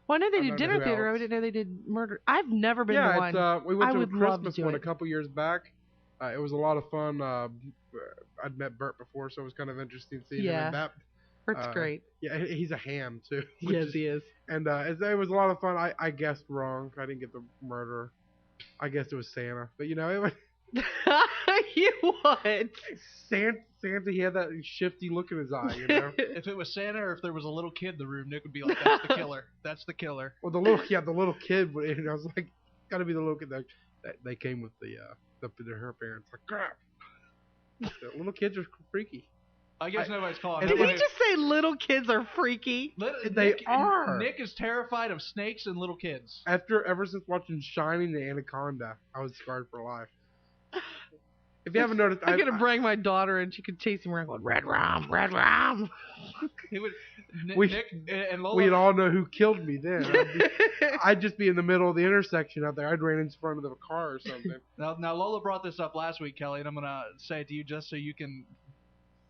I know they do dinner theater. I didn't know they did murder. I've never been to one. Yeah, we went to a Christmas one a couple years back. It was a lot of fun. I'd met Bert before, so it was kind of interesting seeing him in that. Bert's great. Yeah, he's a ham, too. Yes, he is. And it was a lot of fun. I guessed wrong. I didn't get the murderer. I guessed it was Santa. But, it was... You would. Santa, he had that shifty look in his eye, If it was Santa or if there was a little kid in the room, Nick would be like, that's the killer. That's the killer. Well, the little kid, and I was like, gotta be the little kid. They came with her parents. Like, crap. The little kids are freaky. I guess nobody's calling. Did he just say little kids are freaky? They are. Nick is terrified of snakes and little kids. Ever since watching Shining the Anaconda, I was scarred for life. If you haven't noticed, I'm gonna bring my daughter and she could chase him around going, red rum. Nick and Lola. We'd all know who killed me then. I'd just be in the middle of the intersection out there. I'd ran in front of the car or something. Now Lola brought this up last week, Kelly, and I'm gonna say it to you just so you can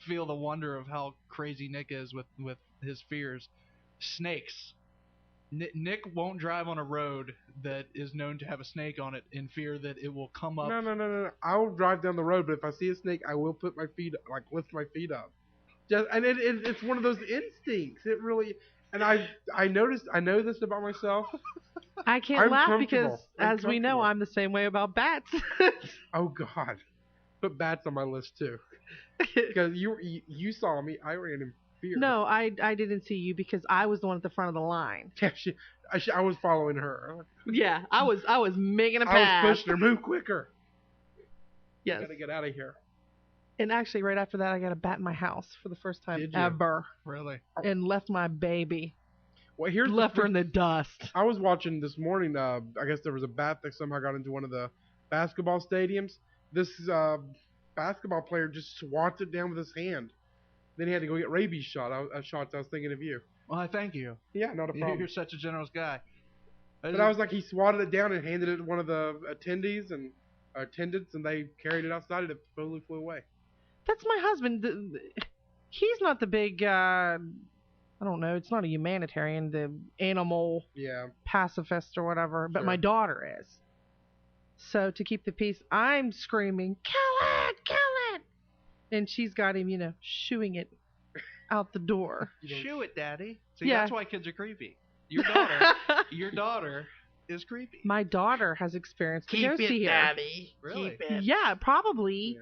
feel the wonder of how crazy Nick is with his fears. Snakes. Nick won't drive on a road that is known to have a snake on it in fear that it will come up. No. I'll drive down the road, but if I see a snake, I will put my feet, lift my feet up. And it's one of those instincts. It really. And I noticed. I know this about myself. I can't laugh because, as we know, I'm the same way about bats. Oh God, put bats on my list too. Because you saw me, I ran in fear. No, I didn't see you because I was the one at the front of the line. Yeah, I was following her. Yeah, I was making a pass. I was pushing her, move quicker. Yes. Gotta get out of here. And actually, right after that, I got a bat in my house for the first time ever. Really? And left my baby. Well, here's left her in the dust. I was watching this morning. I guess there was a bat that somehow got into one of the basketball stadiums. This basketball player just swats it down with his hand. Then he had to go get rabies shots. I was thinking of you. Well, I thank you. Yeah, not a problem. You're such a generous guy. But I was like, he swatted it down and handed it to one of the attendants, and they carried it outside, and it totally flew away. That's my husband. He's not the big, I don't know, it's not a humanitarian, the animal pacifist or whatever, but my daughter is. So to keep the peace, I'm screaming, kill it! And she's got him, shooing it out the door. Shoo it, Daddy. See, that's why kids are creepy. Your daughter is creepy. My daughter has experienced Keep it, Daddy. Really? Keep it. Yeah, probably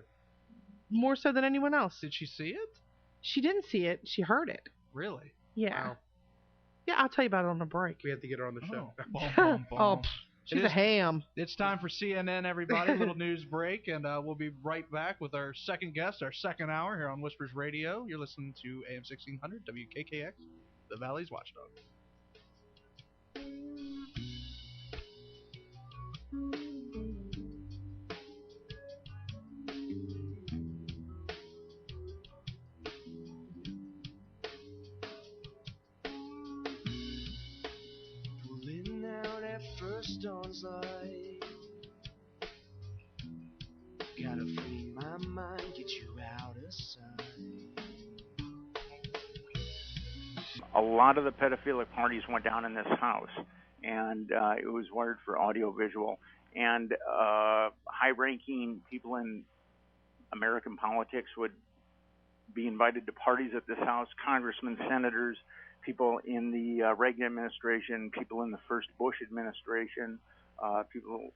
more so than anyone else. Did she see it? She didn't see it. She heard it. Really? Yeah. Wow. Yeah, I'll tell you about it on the break. We have to get her on the show. Oh, she's a ham. It's time for CNN, everybody. Little news break, and we'll be right back with our second guest, our second hour here on Whispers Radio. You're listening to AM 1600 WKKX, the Valley's Watchdog. Pulling out at first dawn's light. Gotta free my mind, get you out of sight. A lot of the pedophilic parties went down in this house, and it was wired for audio-visual. And high-ranking people in American politics would be invited to parties at this house, congressmen, senators, people in the Reagan administration, people in the first Bush administration, people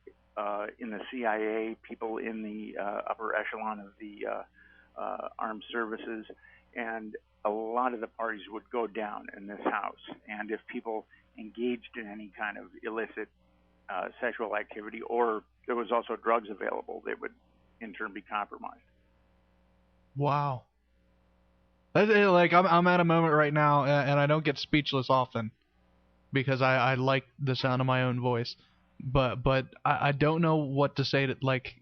in the CIA, people in the upper echelon of the armed services, and a lot of the parties would go down in this house. And if people engaged in any kind of illicit sexual activity, or there was also drugs available, they would in turn be compromised. Wow. Like I'm at a moment right now, and I don't get speechless often because I like the sound of my own voice, but I don't know what to say to like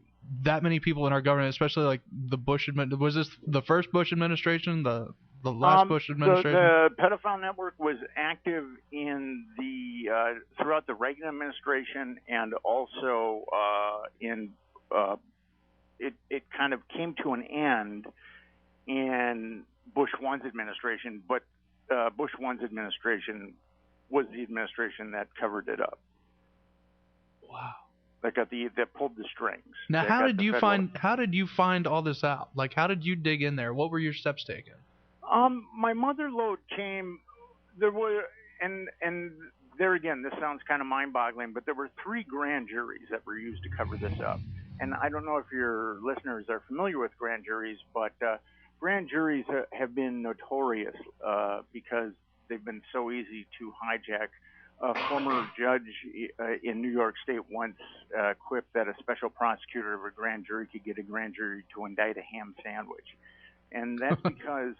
that many people in our government, especially like the Bush administration. Was this the first Bush administration? The last Bush administration? The pedophile network was active in the throughout the Reagan administration, and also it kind of came to an end in Bush 1's administration, but Bush 1's administration was the administration that covered it up. Wow. That pulled the strings. Now, how did you find all this out? Like, how did you dig in there? What were your steps taken? My mother lode came. There were, and there again, this sounds kind of mind-boggling, but there were 3 grand juries that were used to cover this up. And I don't know if your listeners are familiar with grand juries, but grand juries have been notorious because they've been so easy to hijack. A former judge in New York State once quipped that a special prosecutor of a grand jury could get a grand jury to indict a ham sandwich. And that's because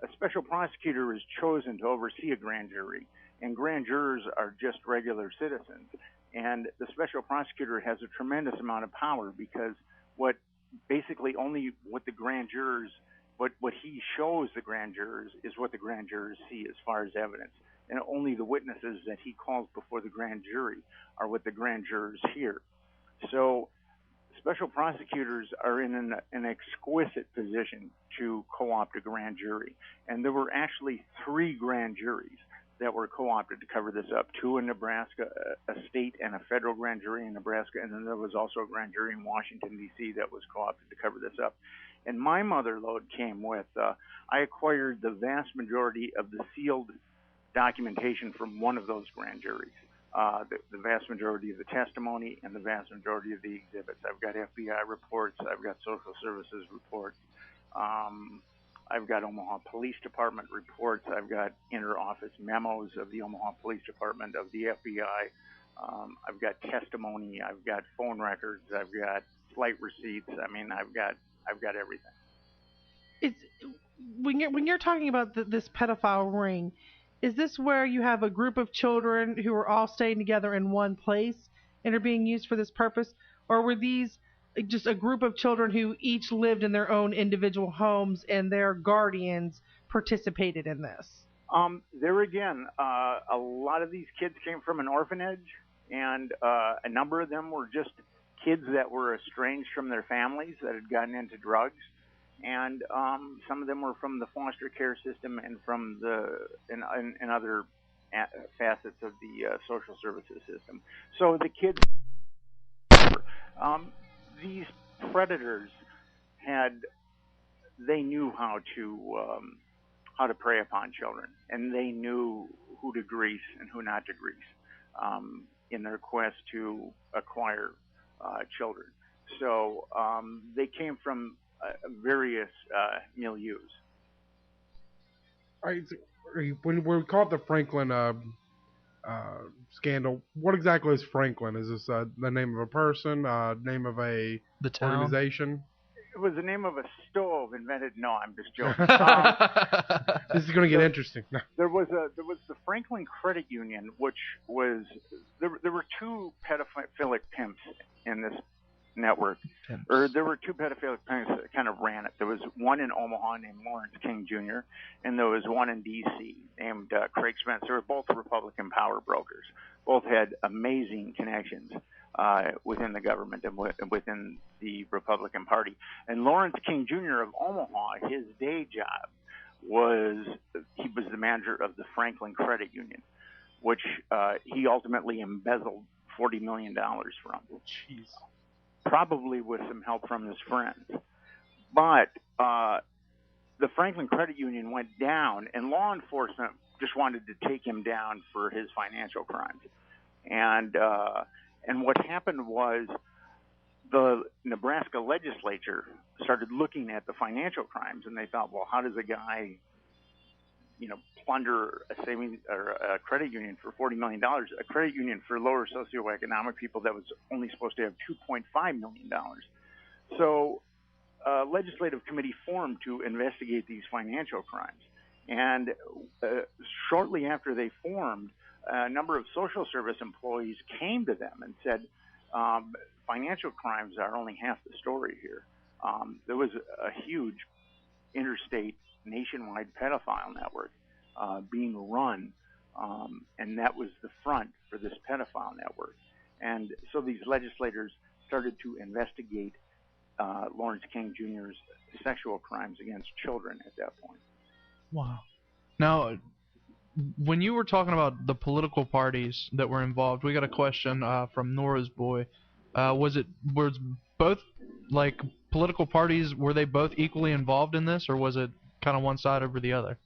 a special prosecutor is chosen to oversee a grand jury, and grand jurors are just regular citizens. And the special prosecutor has a tremendous amount of power because what the grand jurors, what he shows the grand jurors is what the grand jurors see as far as evidence. And only the witnesses that he calls before the grand jury are what the grand jurors hear. So special prosecutors are in an exquisite position to co-opt a grand jury. And there were actually 3 grand juries. that were co-opted to cover this up. 2 in Nebraska, a state and a federal grand jury in Nebraska, and then there was also a grand jury in Washington, D.C. that was co-opted to cover this up. And my mother lode came with, I acquired the vast majority of the sealed documentation from one of those grand juries. The vast majority of the testimony and the vast majority of the exhibits. I've got FBI reports. I've got social services reports. I've got Omaha Police Department reports. I've got inter-office memos of the Omaha Police Department, of the FBI. I've got testimony. I've got phone records. I've got flight receipts. I mean, I've got everything. It's when you're talking about this pedophile ring, is this where you have a group of children who are all staying together in one place and are being used for this purpose, or were these just a group of children who each lived in their own individual homes and their guardians participated in this? There again, a lot of these kids came from an orphanage, and a number of them were just kids that were estranged from their families that had gotten into drugs, and some of them were from the foster care system and from and other facets of the social services system. So the kids, these predators they knew how to prey upon children, and they knew who to grease and who not to grease in their quest to acquire children. So they came from various milieus. All right, when we call it the Franklin scandal, what exactly is Franklin? Is this the name of a person, name of a organization? It was the name of a stove invented. No, I'm just joking. This is going to get interesting. There was the Franklin Credit Union, which was there were 2 pedophilic pimps in this network. Or there were 2 pedophilic pimps that kind of ran it. There was one in Omaha named Lawrence King Jr., and there was one in D.C. named Craig Spence. They were both Republican power brokers. Both had amazing connections within the government and within the Republican Party. And Lawrence King Jr. of Omaha, his day job he was the manager of the Franklin Credit Union, which he ultimately embezzled $40 million from. Jeez. Probably with some help from his friends. But the Franklin Credit Union went down, and law enforcement just wanted to take him down for his financial crimes. And what happened was the Nebraska legislature started looking at the financial crimes, and they thought, well, how does a guy, plunder a savings or a credit union for $40 million, a credit union for lower socioeconomic people that was only supposed to have $2.5 million. So a legislative committee formed to investigate these financial crimes. And shortly after they formed, a number of social service employees came to them and said, financial crimes are only half the story here. There was a huge interstate, nationwide pedophile network being run, and that was the front for this pedophile network. And so these legislators started to investigate Lawrence King Jr.'s sexual crimes against children at that point. Wow. Now, when you were talking about the political parties that were involved, we got a question from Nora's boy. Was both political parties, were they both equally involved in this, or was it kind of one side over the other?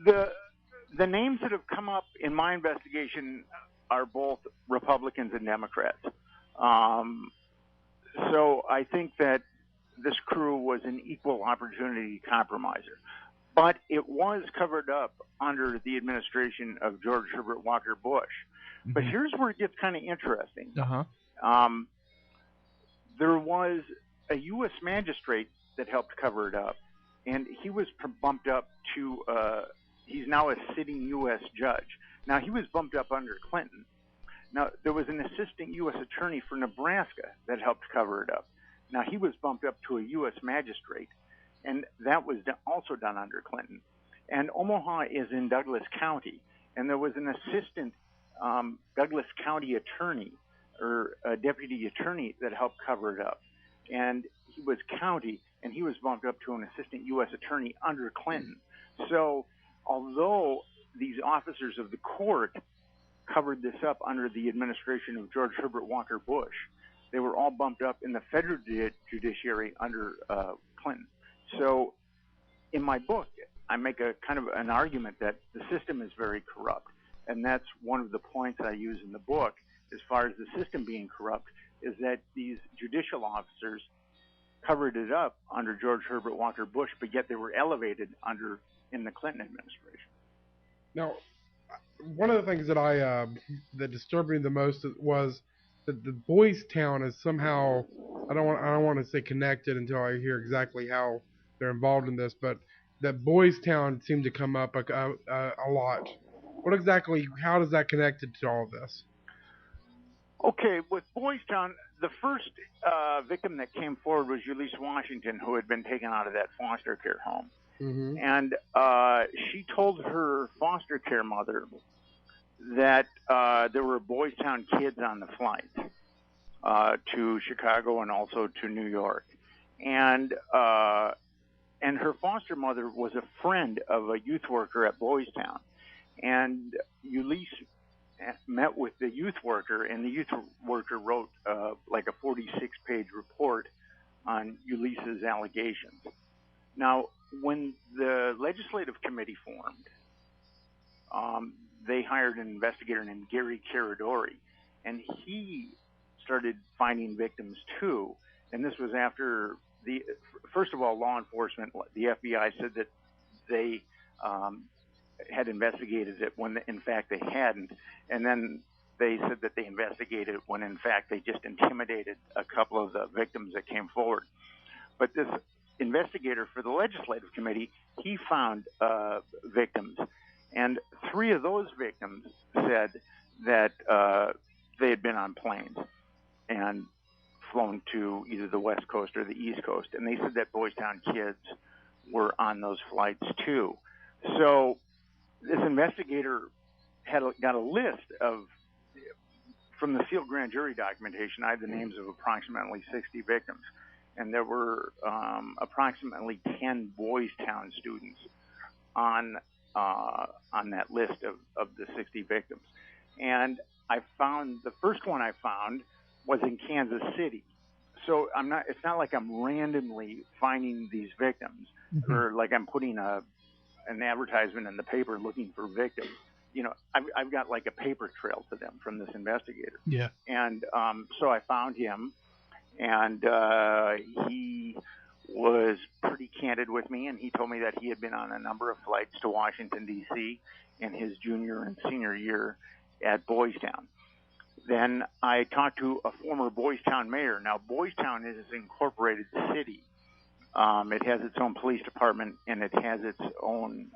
The names that have come up in my investigation are both Republicans and Democrats. So I think that this crew was an equal opportunity compromiser. But it was covered up under the administration of George Herbert Walker Bush. Mm-hmm. But here's where it gets kind of interesting. Uh-huh. There was a U.S. magistrate that helped cover it up, and he was bumped up to he's now a sitting U.S. judge. Now, he was bumped up under Clinton. Now, there was an assistant U.S. attorney for Nebraska that helped cover it up. Now, he was bumped up to a U.S. magistrate, and that was also done under Clinton. And Omaha is in Douglas County, and there was an assistant Douglas County attorney or a deputy attorney that helped cover it up. And he was county, and he was bumped up to an assistant U.S. attorney under Clinton. So although these officers of the court covered this up under the administration of George Herbert Walker Bush, they were all bumped up in the federal judiciary under Clinton. So in my book, I make a kind of an argument that the system is very corrupt. And that's one of the points I use in the book as far as the system being corrupt, is that these judicial officers covered it up under George Herbert Walker Bush, but yet they were elevated in the Clinton administration. Now, one of the things that that disturbed me the most was that the Boys Town is somehow, I don't want to say connected until I hear exactly how they're involved in this, but that Boys Town seemed to come up a lot. How does that connect to all of this? Okay, with Boys Town, the first victim that came forward was Ulysses Washington, who had been taken out of that foster care home. Mm-hmm. And she told her foster care mother that there were Boys Town kids on the flight to Chicago and also to New York. And her foster mother was a friend of a youth worker at Boys Town. And Ulysses met with the youth worker, and the youth worker wrote like a 46-page report on Ulysses' allegations. Now, when the legislative committee formed, they hired an investigator named Gary Caradori, and he started finding victims too. And this was after first of all, law enforcement, the FBI said that they had investigated it when in fact they hadn't, and then they said that they investigated when in fact they just intimidated a couple of the victims that came forward. But this investigator for the legislative committee, he found victims, and 3 of those victims said that they had been on planes and flown to either the West Coast or the East Coast, and they said that Boys Town kids were on those flights too. So this investigator got a list from the sealed grand jury documentation. I had the names of approximately 60 victims, and there were approximately 10 Boys Town students on that list of the 60 victims. And I found the first one I found was in Kansas City. So it's not like I'm randomly finding these victims, mm-hmm. or like I'm putting an advertisement in the paper looking for victims. You know, I've got like a paper trail to them from this investigator. Yeah. And so I found him, and he was pretty candid with me, and he told me that he had been on a number of flights to Washington, D.C. in his junior and senior year at Boys Town. Then I talked to a former Boys Town mayor. Now, Boys Town is an incorporated city. It has its own police department, and it has its own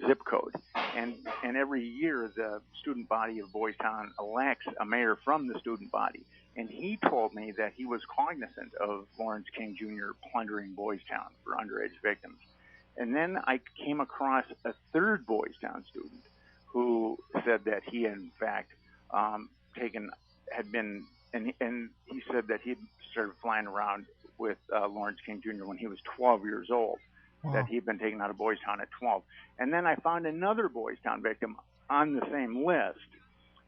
zip code. And every year, the student body of Boys Town elects a mayor from the student body. And he told me that he was cognizant of Lawrence King Jr. plundering Boys Town for underage victims. And then I came across a third Boys Town student who said that he, in fact, and he said that he started flying around with Lawrence King Jr. when he was 12 years old. Wow. That he'd been taken out of Boys Town at 12. And then I found another Boys Town victim on the same list,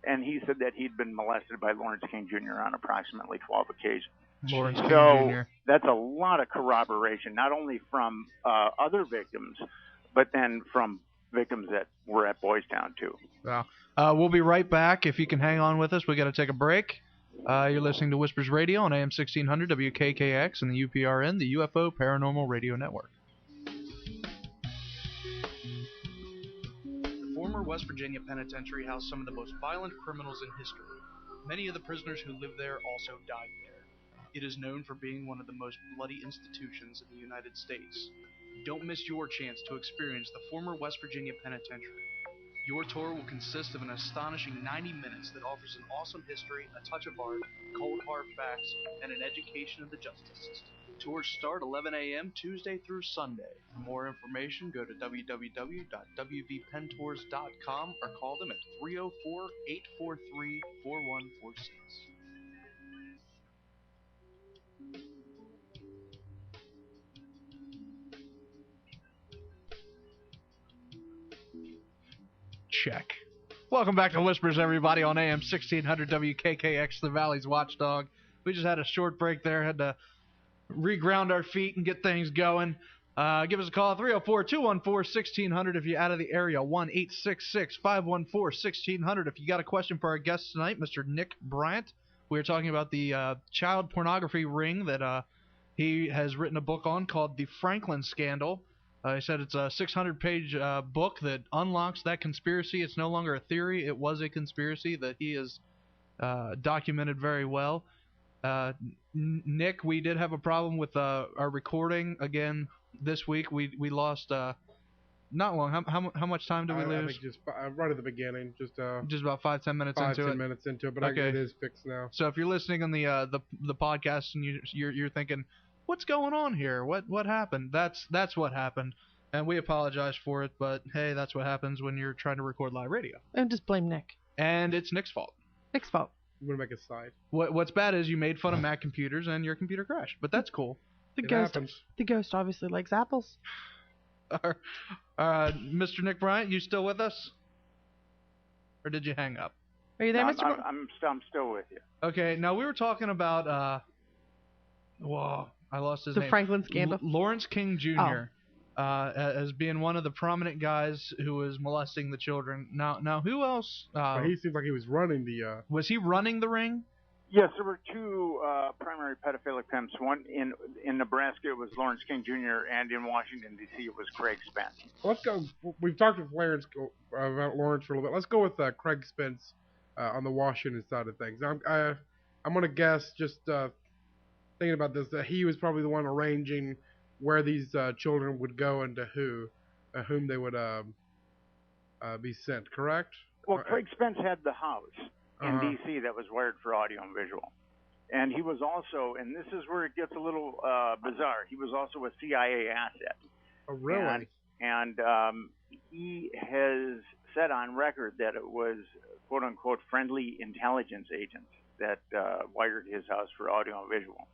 and he said that he'd been molested by Lawrence King Jr. on approximately 12 occasions. Lawrence King Jr. So that's a lot of corroboration, not only from other victims, but then from victims that were at Boys Town too. Wow. We'll be right back. If you can hang on with us, we got to take a break. You're listening to Whispers Radio on AM 1600 WKKX and the UPRN, the UFO Paranormal Radio Network. The former West Virginia Penitentiary housed some of the most violent criminals in history. Many of the prisoners who lived there also died there. It is known for being one of the most bloody institutions in the United States. Don't miss your chance to experience the former West Virginia Penitentiary. Your tour will consist of an astonishing 90 minutes that offers an awesome history, a touch of art, cold hard facts, and an education of the justice system. Tours start 11 a.m. Tuesday through Sunday. For more information, go to www.wvpentours.com or call them at 304-843-4146. check. Welcome back to Whispers, everybody, on AM 1600 WKKX, the Valley's Watchdog. We just had a short break there, had to reground our feet and get things going. Give us a call, 304-214-1600 if you're out of the area, 1-866-514-1600. If you got a question for our guest tonight, Mr. Nick Bryant. We are talking about the child pornography ring that he has written a book on called The Franklin Scandal. He said it's a 600-page book that unlocks that conspiracy. It's no longer a theory. It was a conspiracy that he has documented very well. Nick, we did have a problem with our recording again this week. We lost not long. How much time did we lose? I think just right at the beginning, just about 5-10 minutes into it. 5-10 minutes into it, but okay. It is fixed now. So if you're listening on the podcast and you're thinking, what's going on here? What happened? That's what happened, and we apologize for it. But hey, that's what happens when you're trying to record live radio. And just blame Nick. And it's Nick's fault. Nick's fault. I'm gonna make a side. What's bad is you made fun of Mac computers and your computer crashed, but that's cool. The ghost obviously likes apples. Mr. Nick Bryant, you still with us? Or did you hang up? Are you there, Mr. Bryant? I'm still with you. Okay, now we were talking about I lost his name. The Franklin Scandal. Lawrence King Jr. As being one of the prominent guys who was molesting the children. Now who else? He seems like he was running the. Was he running the ring? Yes, there were two primary pedophilic pimps. One in Nebraska, it was Lawrence King Jr., and in Washington, D.C., it was Craig Spence. Let's go. We've talked with about Lawrence for a little bit. Let's go with Craig Spence on the Washington side of things. I'm going to guess, just thinking about this, that he was probably the one arranging where these children would go and to whom they would be sent, correct? Well, Craig Spence had the house in D.C. that was wired for audio and visual. And he was also, and this is where it gets a little bizarre, he was also a CIA asset. Oh, really? And he has said on record that it was, quote-unquote, friendly intelligence agents that wired his house for audio and visual.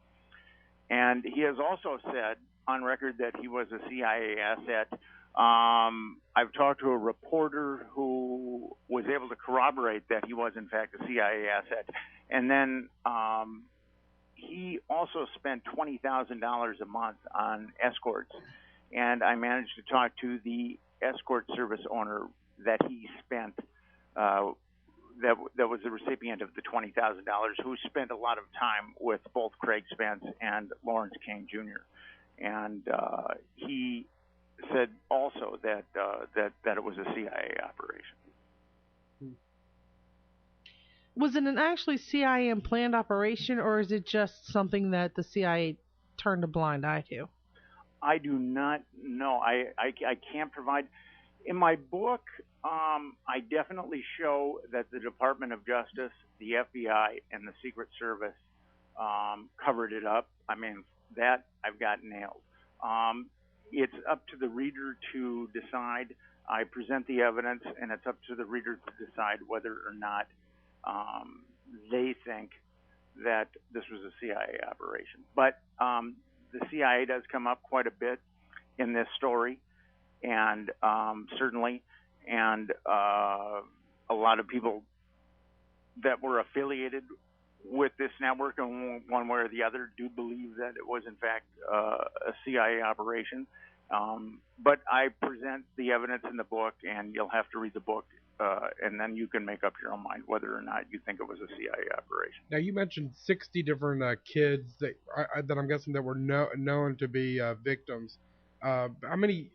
And he has also said on record that he was a CIA asset. I've talked to a reporter who was able to corroborate that he was, in fact, a CIA asset. And then he also spent $20,000 a month on escorts. And I managed to talk to the escort service owner that he spent, that was the recipient of the $20,000, who spent a lot of time with both Craig Spence and Lawrence King Jr. And he said also that it was a CIA operation. Was it an actually CIA planned operation, or is it just something that the CIA turned a blind eye to? I do not know. I can't provide. In my book, I definitely show that the Department of Justice, the FBI, and the Secret Service covered it up. I mean, that I've got nailed. It's up to the reader to decide. I present the evidence, and it's up to the reader to decide whether or not they think that this was a CIA operation. But the CIA does come up quite a bit in this story, and certainly, and a lot of people that were affiliated with this network in one way or the other do believe that it was, in fact, a CIA operation. But I present the evidence in the book, and you'll have to read the book, and then you can make up your own mind whether or not you think it was a CIA operation. Now, you mentioned 60 different kids that I'm guessing that were known to be victims. How many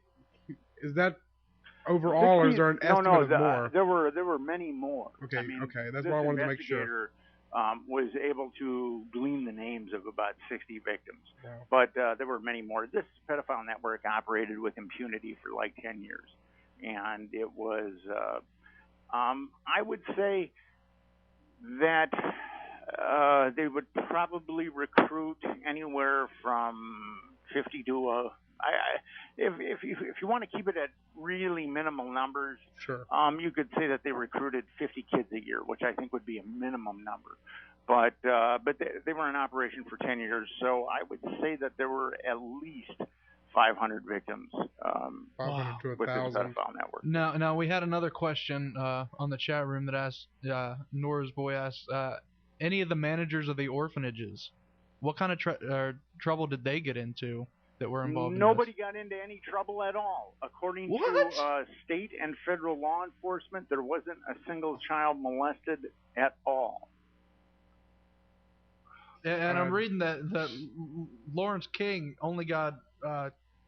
is that overall, 60, or is there an estimate of more? There were many more. Okay, that's what I wanted to make sure. Was able to glean the names of about 60 victims. Wow. But there were many more. This pedophile network operated with impunity for like 10 years. And it was, I would say that they would probably recruit anywhere from 50 to if you want to keep it at really minimal numbers, sure. You could say that they recruited 50 kids a year, which I think would be a minimum number. But they were in operation for 10 years, so I would say that there were at least 500 victims 500 to with this 1,000. pedophile network. Now we had another question on the chat room that asked, Nora's boy asked, any of the managers of the orphanages, what kind of trouble did they get into that were involved Nobody in this? got into any trouble at all. According What? to state and federal law enforcement, there wasn't a single child molested at all. And I'm reading that Lawrence King only got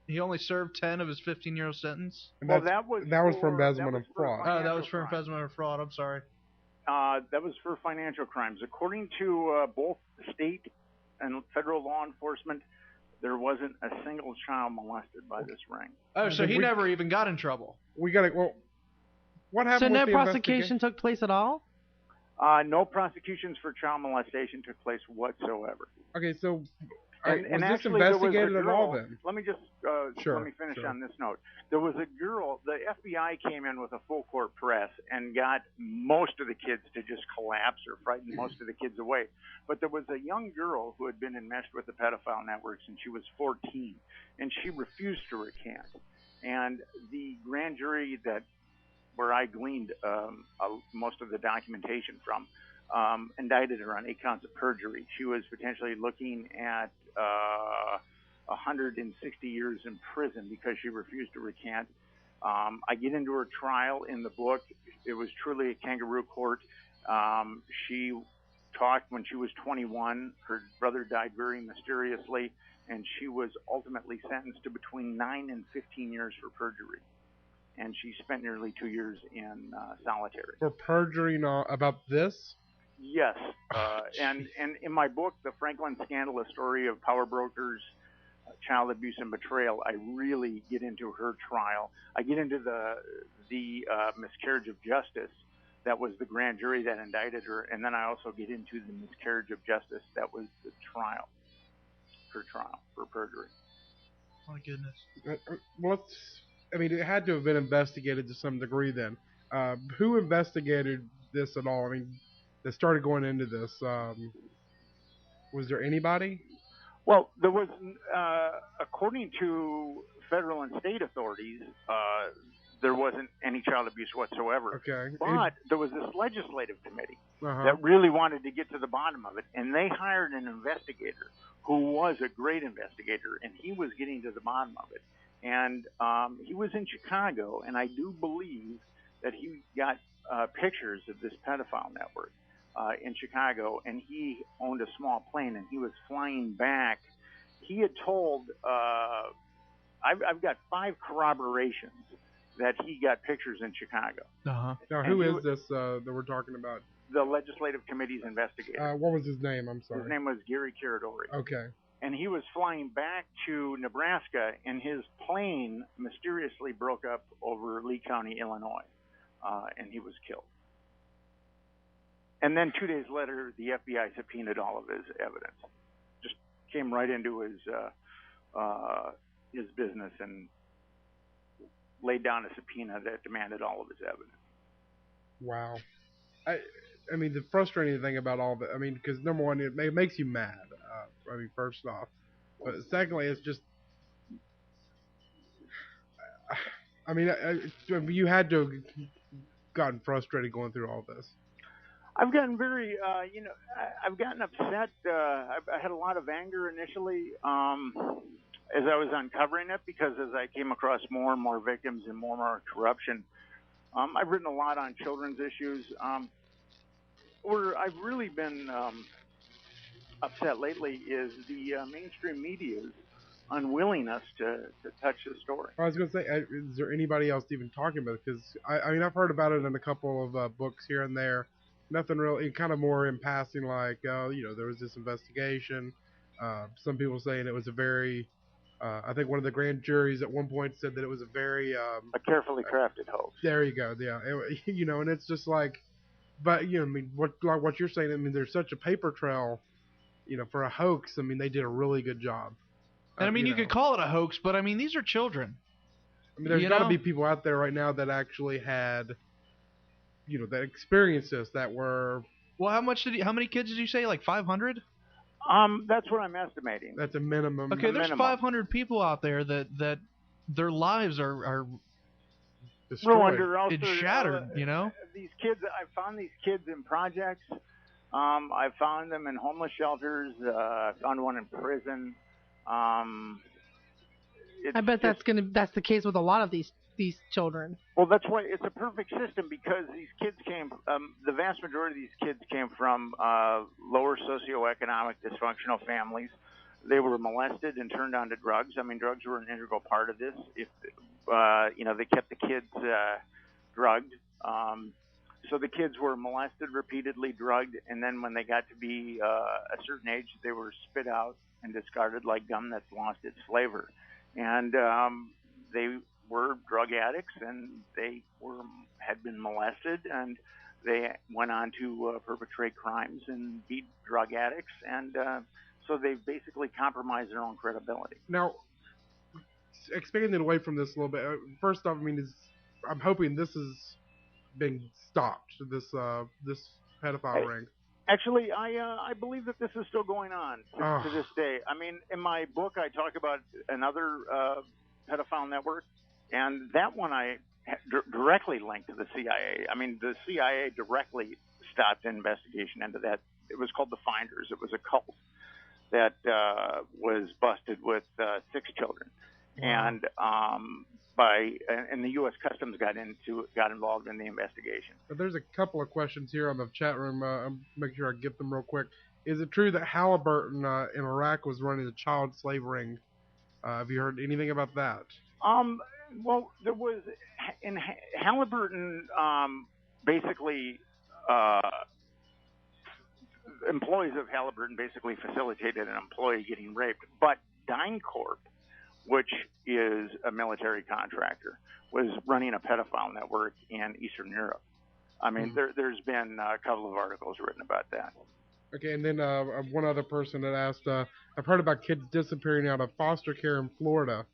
he only served 10 of his 15-year sentence. Well, that was for embezzlement and fraud. Oh, that was for embezzlement and fraud. I'm sorry. That was for financial crimes. According to both state and federal law enforcement, there wasn't a single child molested by this ring. Oh, so he never even got in trouble. We got it. Well, what happened? So with no prosecution took place at all? No prosecutions for child molestation took place whatsoever. Okay, so and was this actually, investigated there was a at all girl, then? Let me just let me finish sure. on this note. There was a girl. The FBI came in with a full court press and got most of the kids to just collapse or frighten most of the kids away. But there was a young girl who had been enmeshed with the pedophile networks, and she was 14, and she refused to recant. And the grand jury where I gleaned most of the documentation from, indicted her on 8 counts of perjury. She was potentially looking at 160 years in prison because she refused to recant. I get into her trial in the book. It was truly a kangaroo court. She talked when she was 21. Her brother died very mysteriously, and she was ultimately sentenced to between 9 and 15 years for perjury. And she spent nearly 2 years in solitary. For perjury about this? Yes. And in my book, The Franklin Scandal, A Story of Power Brokers, Child Abuse and Betrayal, I really get into her trial. I get into the miscarriage of justice. That was the grand jury that indicted her. And then I also get into the miscarriage of justice. That was the trial. Her trial for perjury. My goodness. It had to have been investigated to some degree then. Who investigated this at all? I mean, that started going into this. Was there anybody? Well, there was, according to federal and state authorities, there wasn't any child abuse whatsoever. Okay. But there was this legislative committee that really wanted to get to the bottom of it, and they hired an investigator who was a great investigator, and he was getting to the bottom of it. And he was in Chicago, and I do believe that he got pictures of this pedophile network in Chicago, and he owned a small plane, and he was flying back. He had told, I've got 5 corroborations that he got pictures in Chicago. Now, who is this that we're talking about? The legislative committee's investigator. What was his name? I'm sorry. His name was Gary Caradori. Okay. And he was flying back to Nebraska, and his plane mysteriously broke up over Lee County, Illinois, and he was killed. And then 2 days later, the FBI subpoenaed all of his evidence. Just came right into his business and laid down a subpoena that demanded all of his evidence. Wow. I mean, the frustrating thing about all that, I mean, because number one, it makes you mad. First off. But secondly, it's just, you had to have gotten frustrated going through all this. I've gotten very, I've gotten upset. I had a lot of anger initially as I was uncovering it, because as I came across more and more victims and more corruption, I've written a lot on children's issues. Where I've really been upset lately is the mainstream media's unwillingness to touch the story. I was going to say, is there anybody else even talking about it? Because, I've heard about it in a couple of books here and there. Nothing really, kind of more in passing, like, there was this investigation. Some people saying it was a very, I think one of the grand juries at one point said that it was a very... a carefully crafted hoax. There you go, yeah. And it's just like, but, what you're saying, there's such a paper trail, for a hoax. They did a really good job. And you could call it a hoax, but these are children. There's got to be people out there right now that actually had, that experienced this, that were. Well, how many kids did you say? Like 500? That's what I'm estimating. That's a minimum. Okay, there's 500 people out there that their lives are ruined or shattered. These kids, I found these kids in projects. I found them in homeless shelters. I found one in prison. I bet that's the case with a lot of these children. Well, that's why it's a perfect system, because these kids the vast majority of these kids came from lower socioeconomic dysfunctional families. They were molested and turned on to drugs. I mean, drugs were an integral part of this. If they kept the kids drugged. So the kids were molested, repeatedly drugged, and then when they got to be a certain age, they were spit out and discarded like gum that's lost its flavor. And they were drug addicts, and they had been molested, and they went on to perpetrate crimes and be drug addicts, and so they basically compromised their own credibility. Now, expanding away from this a little bit, first off, I mean, I'm hoping this is being stopped, this pedophile ring. Actually, I believe that this is still going on to this day. I mean, in my book, I talk about another pedophile network, and that one I directly linked to the CIA. I mean, the CIA directly stopped an investigation into that. It was called the Finders. It was a cult that was busted with 6 children. Wow. And the U.S. Customs got involved in the investigation. There's a couple of questions here on the chat room. I'll make sure I get them real quick. Is it true that Halliburton in Iraq was running a child slave ring? Have you heard anything about that? Well, there was in Halliburton. Basically, employees of Halliburton basically facilitated an employee getting raped, but DynCorp, which is a military contractor, was running a pedophile network in Eastern Europe. I mean, there's been a couple of articles written about that. Okay, and then one other person that asked, I've heard about kids disappearing out of foster care in Florida,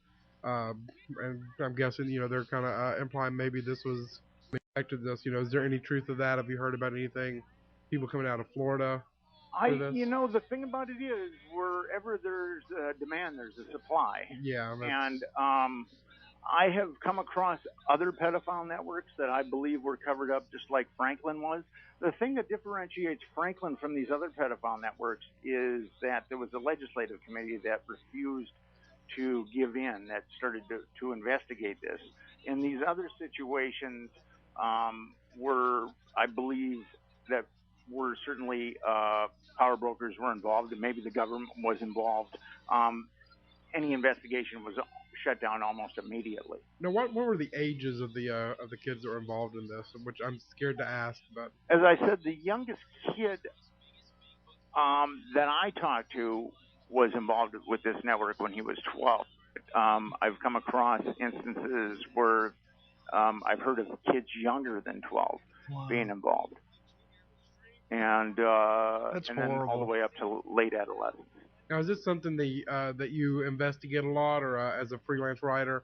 and I'm guessing, they're kind of implying maybe this was connected to this. Is there any truth to that? Have you heard about anything, people coming out of Florida? The thing about it is, wherever there's a demand, there's a supply. Yeah. And I have come across other pedophile networks that I believe were covered up just like Franklin was. The thing that differentiates Franklin from these other pedophile networks is that there was a legislative committee that refused to give in, that started to investigate this. In these other situations I believe that were certainly power brokers were involved, and maybe the government was involved. Any investigation was shut down almost immediately. Now, what were the ages of the kids that were involved in this, which I'm scared to ask? But as I said, the youngest kid that I talked to was involved with this network when he was 12. I've come across instances where I've heard of kids younger than 12 being involved. And then all the way up to late adolescence. Now, is this something that you investigate a lot, or as a freelance writer,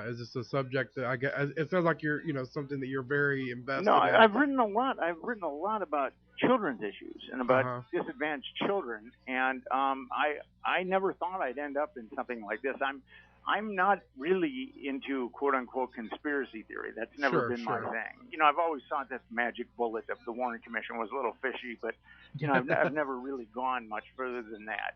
is this a subject that I get? It sounds like you're, something that you're very invested. No, in. I've written a lot. I've written a lot about children's issues and about disadvantaged children, and I never thought I'd end up in something like this. I'm not really into quote-unquote conspiracy theory. That's never been my thing. I've always thought that the magic bullet of the Warren Commission was a little fishy, but, I've never really gone much further than that.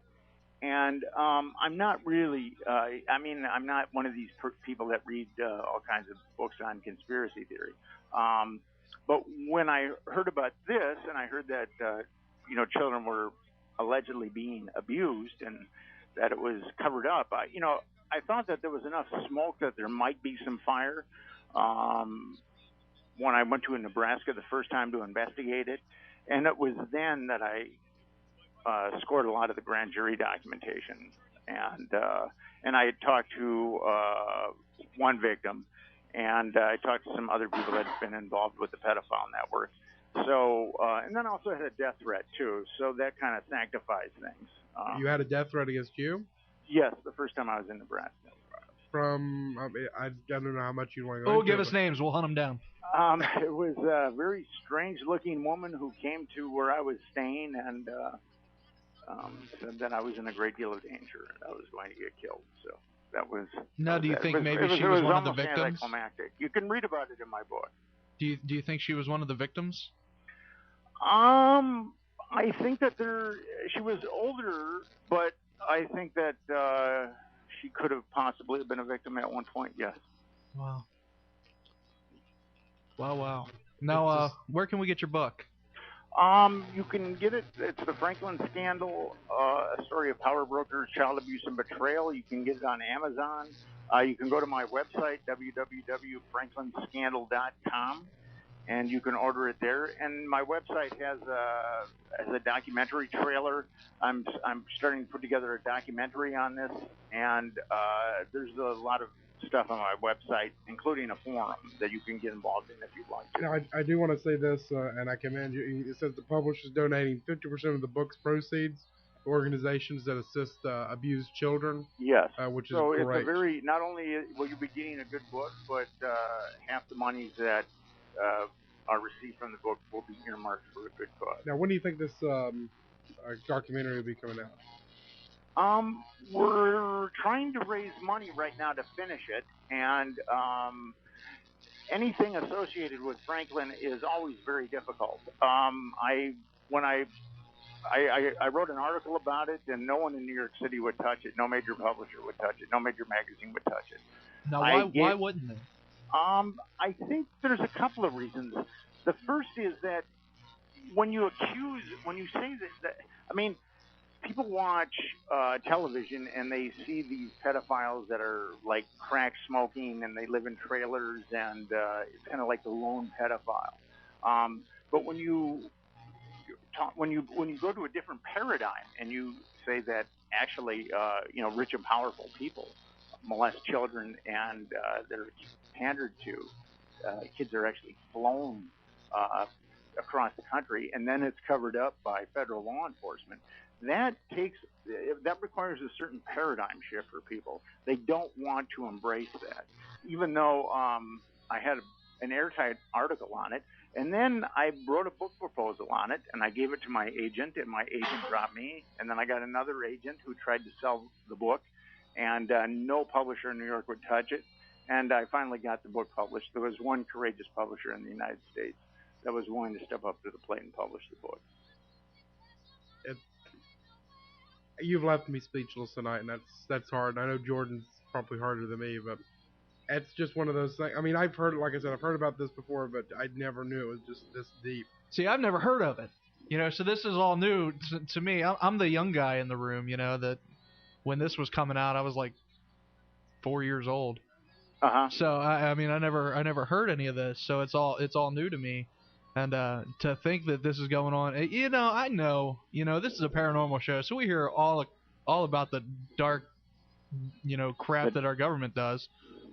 And I'm not really, I'm not one of these people that read all kinds of books on conspiracy theory. But when I heard about this, and I heard that, children were allegedly being abused and that it was covered up, I thought that there was enough smoke that there might be some fire. When I went to Nebraska the first time to investigate it, and it was then that I scored a lot of the grand jury documentation, and I had talked to one victim, and I talked to some other people that had been involved with the pedophile network. So, and then I also had a death threat too, so that kind of sanctifies things. You had a death threat against you? Yes, the first time I was in Nebraska. From, I don't know how much you want to go into. Give us names. We'll hunt them down. It was a very strange-looking woman who came to where I was staying, and said that I was in a great deal of danger and I was going to get killed. So that was. Now, do you think maybe she was one of the almost victims? Anticlimactic. You can read about it in my book. Do you think she was one of the victims? I think that she was older, but I think that she could have possibly been a victim at one point. Yes. Wow. Wow. Now, where can we get your book? You can get it. It's the Franklin Scandal, a story of power brokers, child abuse, and betrayal. You can get it on Amazon. You can go to my website, www.franklinscandal.com, and you can order it there. And my website has a documentary trailer. I'm starting to put together a documentary on this, and there's a lot of stuff on my website, including a forum that you can get involved in if you'd like to. Now, I do want to say this, and I commend you. It says the publisher is donating 50% of the book's proceeds to organizations that assist abused children. Yes. Which is so great. So it's a very, not only will you be getting a good book, but half the monies that are received from the book will be earmarked for a good cause. Now, when do you think this documentary will be coming out? We're trying to raise money right now to finish it, and anything associated with Franklin is always very difficult. I wrote an article about it, and no one in New York City would touch it. No major publisher would touch it. No major magazine would touch it. Now, why wouldn't they? I think there's a couple of reasons. The first is that when you say that I mean, people watch television and they see these pedophiles that are like crack smoking and they live in trailers, and it's kind of like the lone pedophile. But when you go to a different paradigm and you say that actually rich and powerful people molest children and they're pandered to, kids are actually flown across the country, and then it's covered up by federal law enforcement. That requires a certain paradigm shift for people. They don't want to embrace that, even though I had an airtight article on it, and then I wrote a book proposal on it, and I gave it to my agent, and my agent dropped me, and then I got another agent who tried to sell the book, and no publisher in New York would touch it, and I finally got the book published. There was one courageous publisher in the United States that was willing to step up to the plate and publish the book. You've left me speechless tonight, and that's hard. I know Jordan's probably harder than me, but it's just one of those things. I mean, I've heard about this before, but I never knew it was just this deep. See, I've never heard of it. So this is all new to me. I'm the young guy in the room, that when this was coming out, I was like 4 years old. So I mean, I never heard any of this, so it's all new to me. And to think that this is going on, I know, this is a paranormal show, so we hear all about the dark, crap that our government does.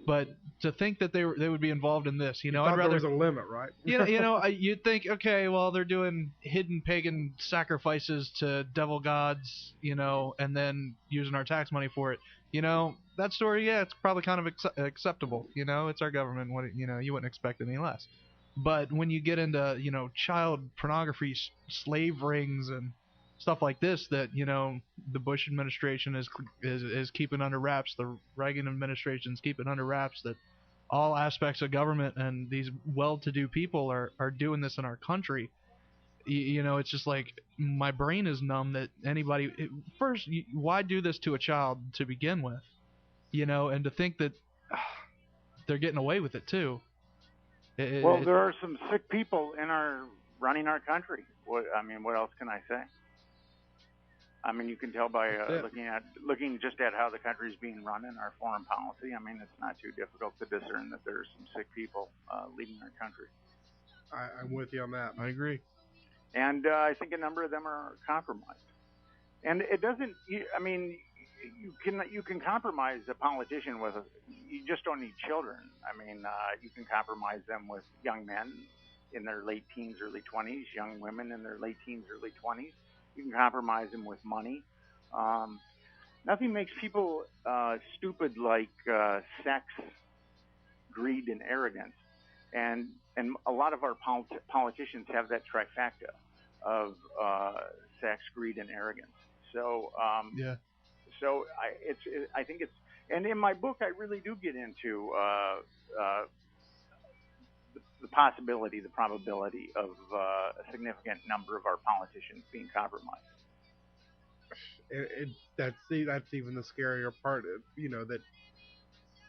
But to think that they would be involved in this, I'd rather. There was a limit, right? You'd think, okay, well, they're doing hidden pagan sacrifices to devil gods, and then using our tax money for it. That story, yeah, it's probably kind of acceptable. It's our government. You wouldn't expect any less. But when you get into, child pornography, slave rings, and stuff like this, that the Bush administration is keeping under wraps, the Reagan administration's keeping under wraps, that all aspects of government and these well-to-do people are doing this in our country. It's just like my brain is numb that anybody. First, why do this to a child to begin with? And to think that they're getting away with it too. There are some sick people running our country. What else can I say? I mean, you can tell by looking just at how the country is being run and our foreign policy. I mean, it's not too difficult to discern that there are some sick people leading our country. I'm with you on that. I agree. And I think a number of them are compromised. And it doesn't. You can compromise a politician with. You just don't need children. I mean, you can compromise them with young men in their late teens, early 20s, young women in their late teens, early 20s. You can compromise them with money. Nothing makes people stupid like sex, greed, and arrogance. And a lot of our politicians have that trifecta of sex, greed, and arrogance. So yeah. So I think it's, and in my book I really do get into the possibility, the probability of a significant number of our politicians being compromised. That's even the scarier part. That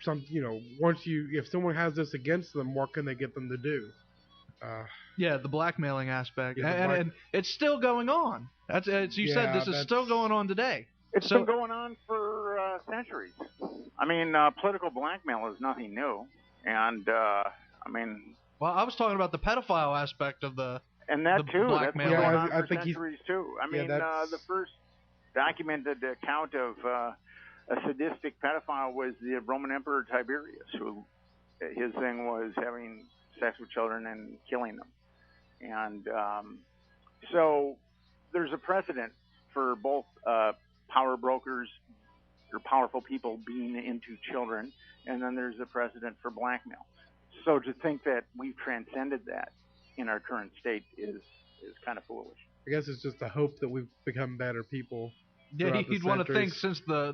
if someone has this against them, what can they get them to do? Yeah, the blackmailing aspect, and it's still going on. You said this is still going on today. It's been going on for centuries. I mean, political blackmail is nothing new, and I mean. Well, I was talking about the pedophile aspect of the. And that too. That's been going on I for think centuries too. I mean, the first documented account of a sadistic pedophile was the Roman Emperor Tiberius, who his thing was having sex with children and killing them. And so there's a precedent for both power brokers or powerful people being into children, and then there's a precedent for blackmail. So to think that we've transcended that in our current state is kind of foolish. I guess it's just a hope that we've become better people. Yeah, you'd want to think since the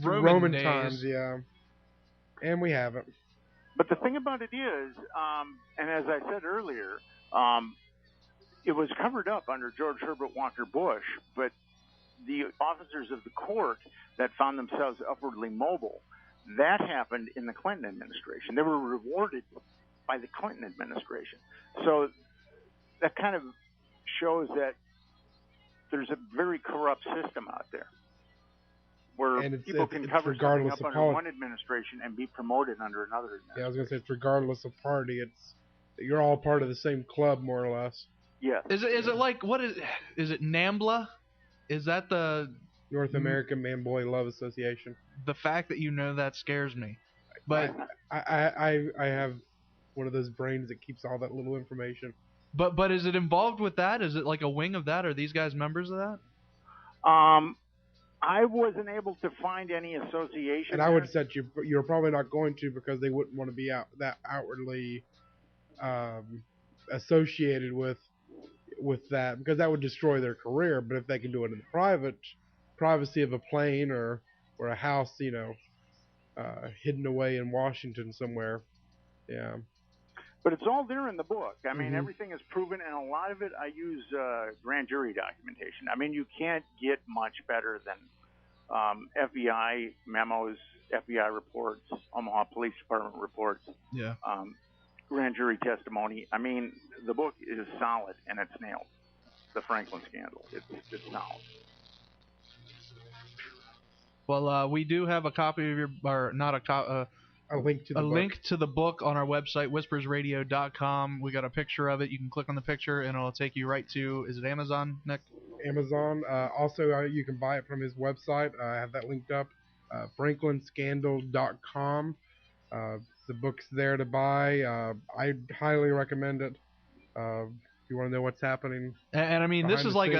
Roman days. times, yeah. And we haven't. But the thing about it is, and as I said earlier, it was covered up under George Herbert Walker Bush, but the officers of the court that found themselves upwardly mobile, that happened in the Clinton administration. They were rewarded by the Clinton administration. So that kind of shows that there's a very corrupt system out there where people can cover something up under one administration and be promoted under another administration. Yeah, I was going to say it's regardless of party. You're all part of the same club, more or less. Yeah. Is it like, what is it, NAMBLA? Is that the North American Man-Boy Love Association? The fact that you know that scares me. But I have one of those brains that keeps all that little information. But is it involved with that? Is it like a wing of that? Are these guys members of that? I wasn't able to find any association. And I would say you're probably not going to, because they wouldn't want to be that outwardly associated with that, because that would destroy their career. But if they can do it in the privacy of a plane or a house, hidden away in Washington somewhere, yeah. But it's all there in the book. I mean, everything is proven, and a lot of it I use grand jury documentation. I mean, you can't get much better than FBI memos, FBI reports, Omaha Police Department reports, grand jury testimony. I mean, the book is solid, and it's nailed. The Franklin scandal. It's solid. Well, we do have a copy of a link to the book on our website, whispersradio.com. We got a picture of it. You can click on the picture, and it'll take you right to, is it Amazon, Nick? Amazon. Also, you can buy it from his website. I have that linked up, franklinscandal.com. The book's there to buy. I highly recommend it. If you want to know what's happening. And I mean, this is like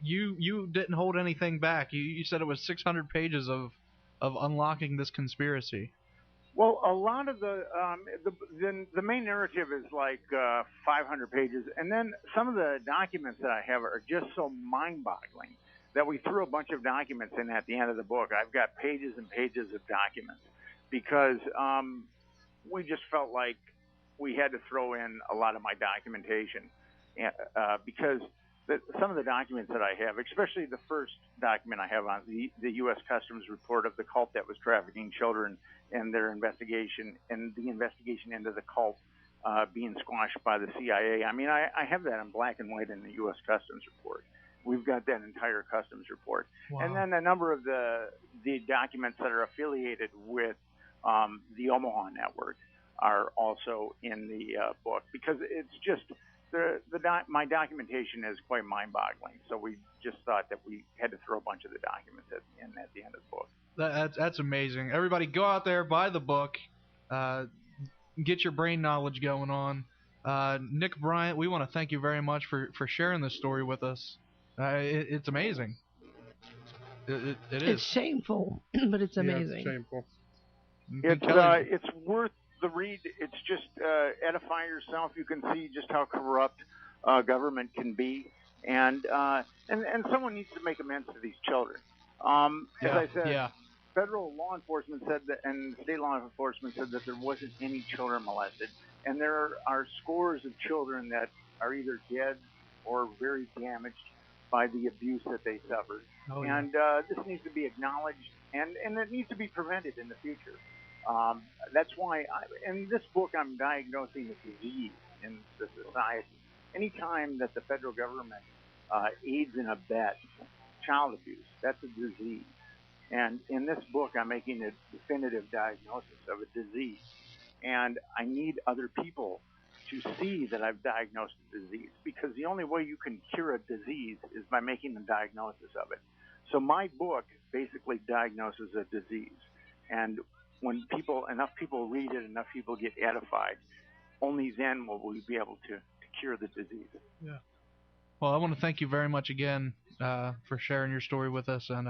you didn't hold anything back. You said it was 600 pages of unlocking this conspiracy. Well, a lot of the main narrative is like 500 pages, and then some of the documents that I have are just so mind-boggling that we threw a bunch of documents in at the end of the book. I've got pages and pages of documents because we just felt like we had to throw in a lot of my documentation because some of the documents that I have, especially the first document I have on the U.S. Customs report of the cult that was trafficking children and their investigation and the investigation into the cult being squashed by the CIA. I mean, I have that in black and white in the U.S. Customs report. We've got that entire customs report. Wow. And then a number of the documents that are affiliated with the Omaha network are also in the book because it's just my documentation is quite mind-boggling. So we just thought that we had to throw a bunch of the documents at the end of the book. That's amazing. Everybody go out there, buy the book, get your brain knowledge going on. Nick Bryant, we want to thank you very much for sharing this story with us. It's amazing. It is. It's shameful, but it's amazing. It's shameful. It's worth the read. It's just edify yourself. You can see just how corrupt government can be. and someone needs to make amends to these children. As I said, federal law enforcement said that, and state law enforcement said that there wasn't any children molested, and there are scores of children that are either dead or very damaged by the abuse that they suffered. And this needs to be acknowledged, and it needs to be prevented in the future. That's why, in this book, I'm diagnosing a disease in the society. Anytime that the federal government aids and abets child abuse, that's a disease. And in this book, I'm making a definitive diagnosis of a disease. And I need other people to see that I've diagnosed a disease, because the only way you can cure a disease is by making a diagnosis of it. So my book basically diagnoses a disease. And when enough people read it, enough people get edified, only then will we be able to cure the disease. Yeah. Well, I want to thank you very much again for sharing your story with us, and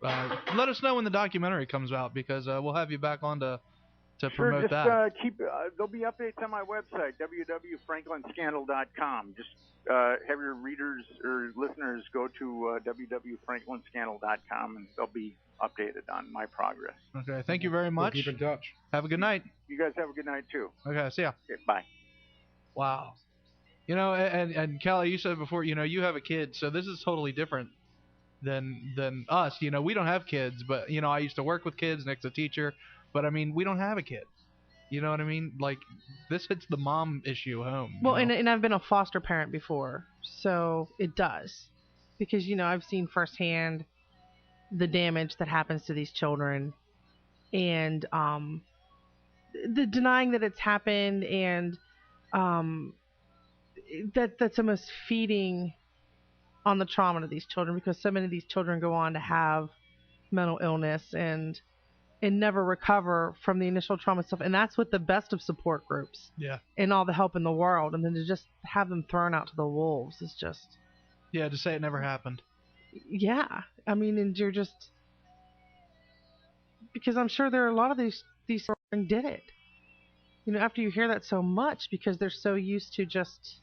let us know when the documentary comes out, because we'll have you back on to promote that. There'll be updates on my website, www.franklinscandal.com. Just have your readers or listeners go to www.franklinscandal.com, and they'll be updated on my progress. Okay, thank you very much. We'll keep in touch. Have a good night. You guys have a good night, too. Okay, see ya. Okay, bye. Wow. You know, and Callie, you said before, you know, you have a kid, so this is totally different than us. You know, we don't have kids, but, you know, I used to work with kids. Nick's a teacher. But, I mean, we don't have a kid. You know what I mean? Like, this hits the mom issue home. Well, and I've been a foster parent before, so it does. Because, you know, I've seen firsthand the damage that happens to these children. And the denying that it's happened, and that's almost feeding on the trauma of these children, because so many of these children go on to have mental illness and never recover from the initial trauma stuff. And that's with the best of support groups. Yeah. And all the help in the world. And then to just have them thrown out to the wolves is just... Yeah, to say it never happened. Yeah. I mean, and you're just... Because I'm sure there are a lot of these children did it. You know, after you hear that so much, because they're so used to just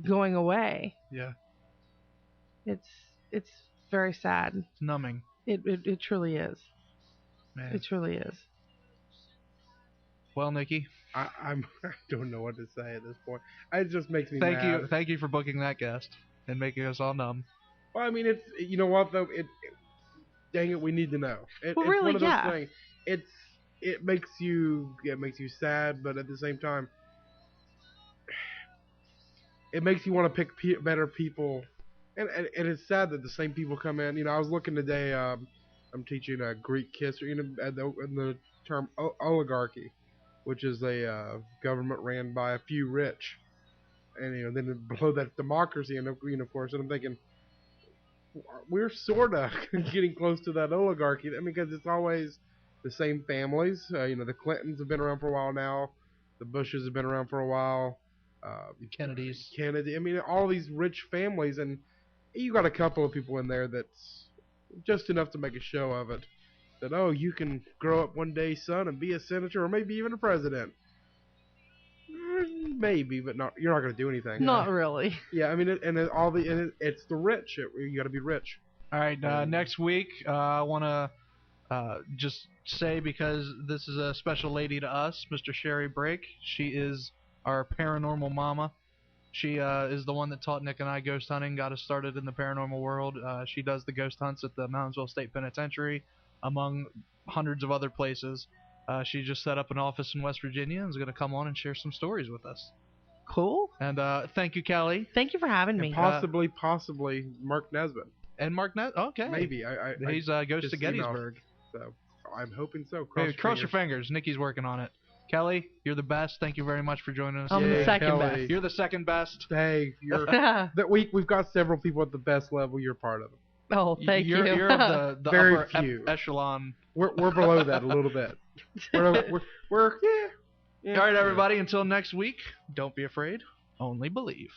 going away. Yeah. It's very sad. It's numbing. It truly is. Man. It truly is. Well, Nikki, I don't know what to say at this point. It just makes me mad. Thank you for booking that guest and making us all numb. Well, I mean, it's, you know what though, dang it, we need to know. It's really, one of those things. It makes you sad, but at the same time, it makes you want to pick better people. And it's sad that the same people come in. You know, I was looking today. I'm teaching a Greek history, in the term oligarchy, which is a government ran by a few rich, and you know, then below that democracy, and of course, and I'm thinking we're sort of getting close to that oligarchy. I mean, because it's always the same families. You know, the Clintons have been around for a while now, the Bushes have been around for a while, Kennedy. I mean, all these rich families, and you got a couple of people in there that's just enough to make a show of it. That, oh, you can grow up one day, son, and be a senator, or maybe even a president. Maybe, but not. You're not going to do anything. Not really. Yeah, I mean, it's the rich. You got to be rich. All right, next week, I want to just say, because this is a special lady to us, Mr. Sherry Brake. She is our paranormal mama. She is the one that taught Nick and I ghost hunting, got us started in the paranormal world. She does the ghost hunts at the Moundsville State Penitentiary, among hundreds of other places. She just set up an office in West Virginia and is going to come on and share some stories with us. Cool. And thank you, Callie. Thank you for having me. Possibly Mark Nesbitt. And Mark Nesbitt. Okay. Maybe. He's Ghost of Gettysburg. So I'm hoping so. Cross your fingers. Nikki's working on it. Kelly, you're the best. Thank you very much for joining us. I'm the second Kelly. best. You're the second best. Hey, we've got several people at the best level. You're part of them. Oh, thank you. You're of the Very upper few. echelon. We're below that a little bit. We're All right, everybody. Until next week, don't be afraid. Only believe.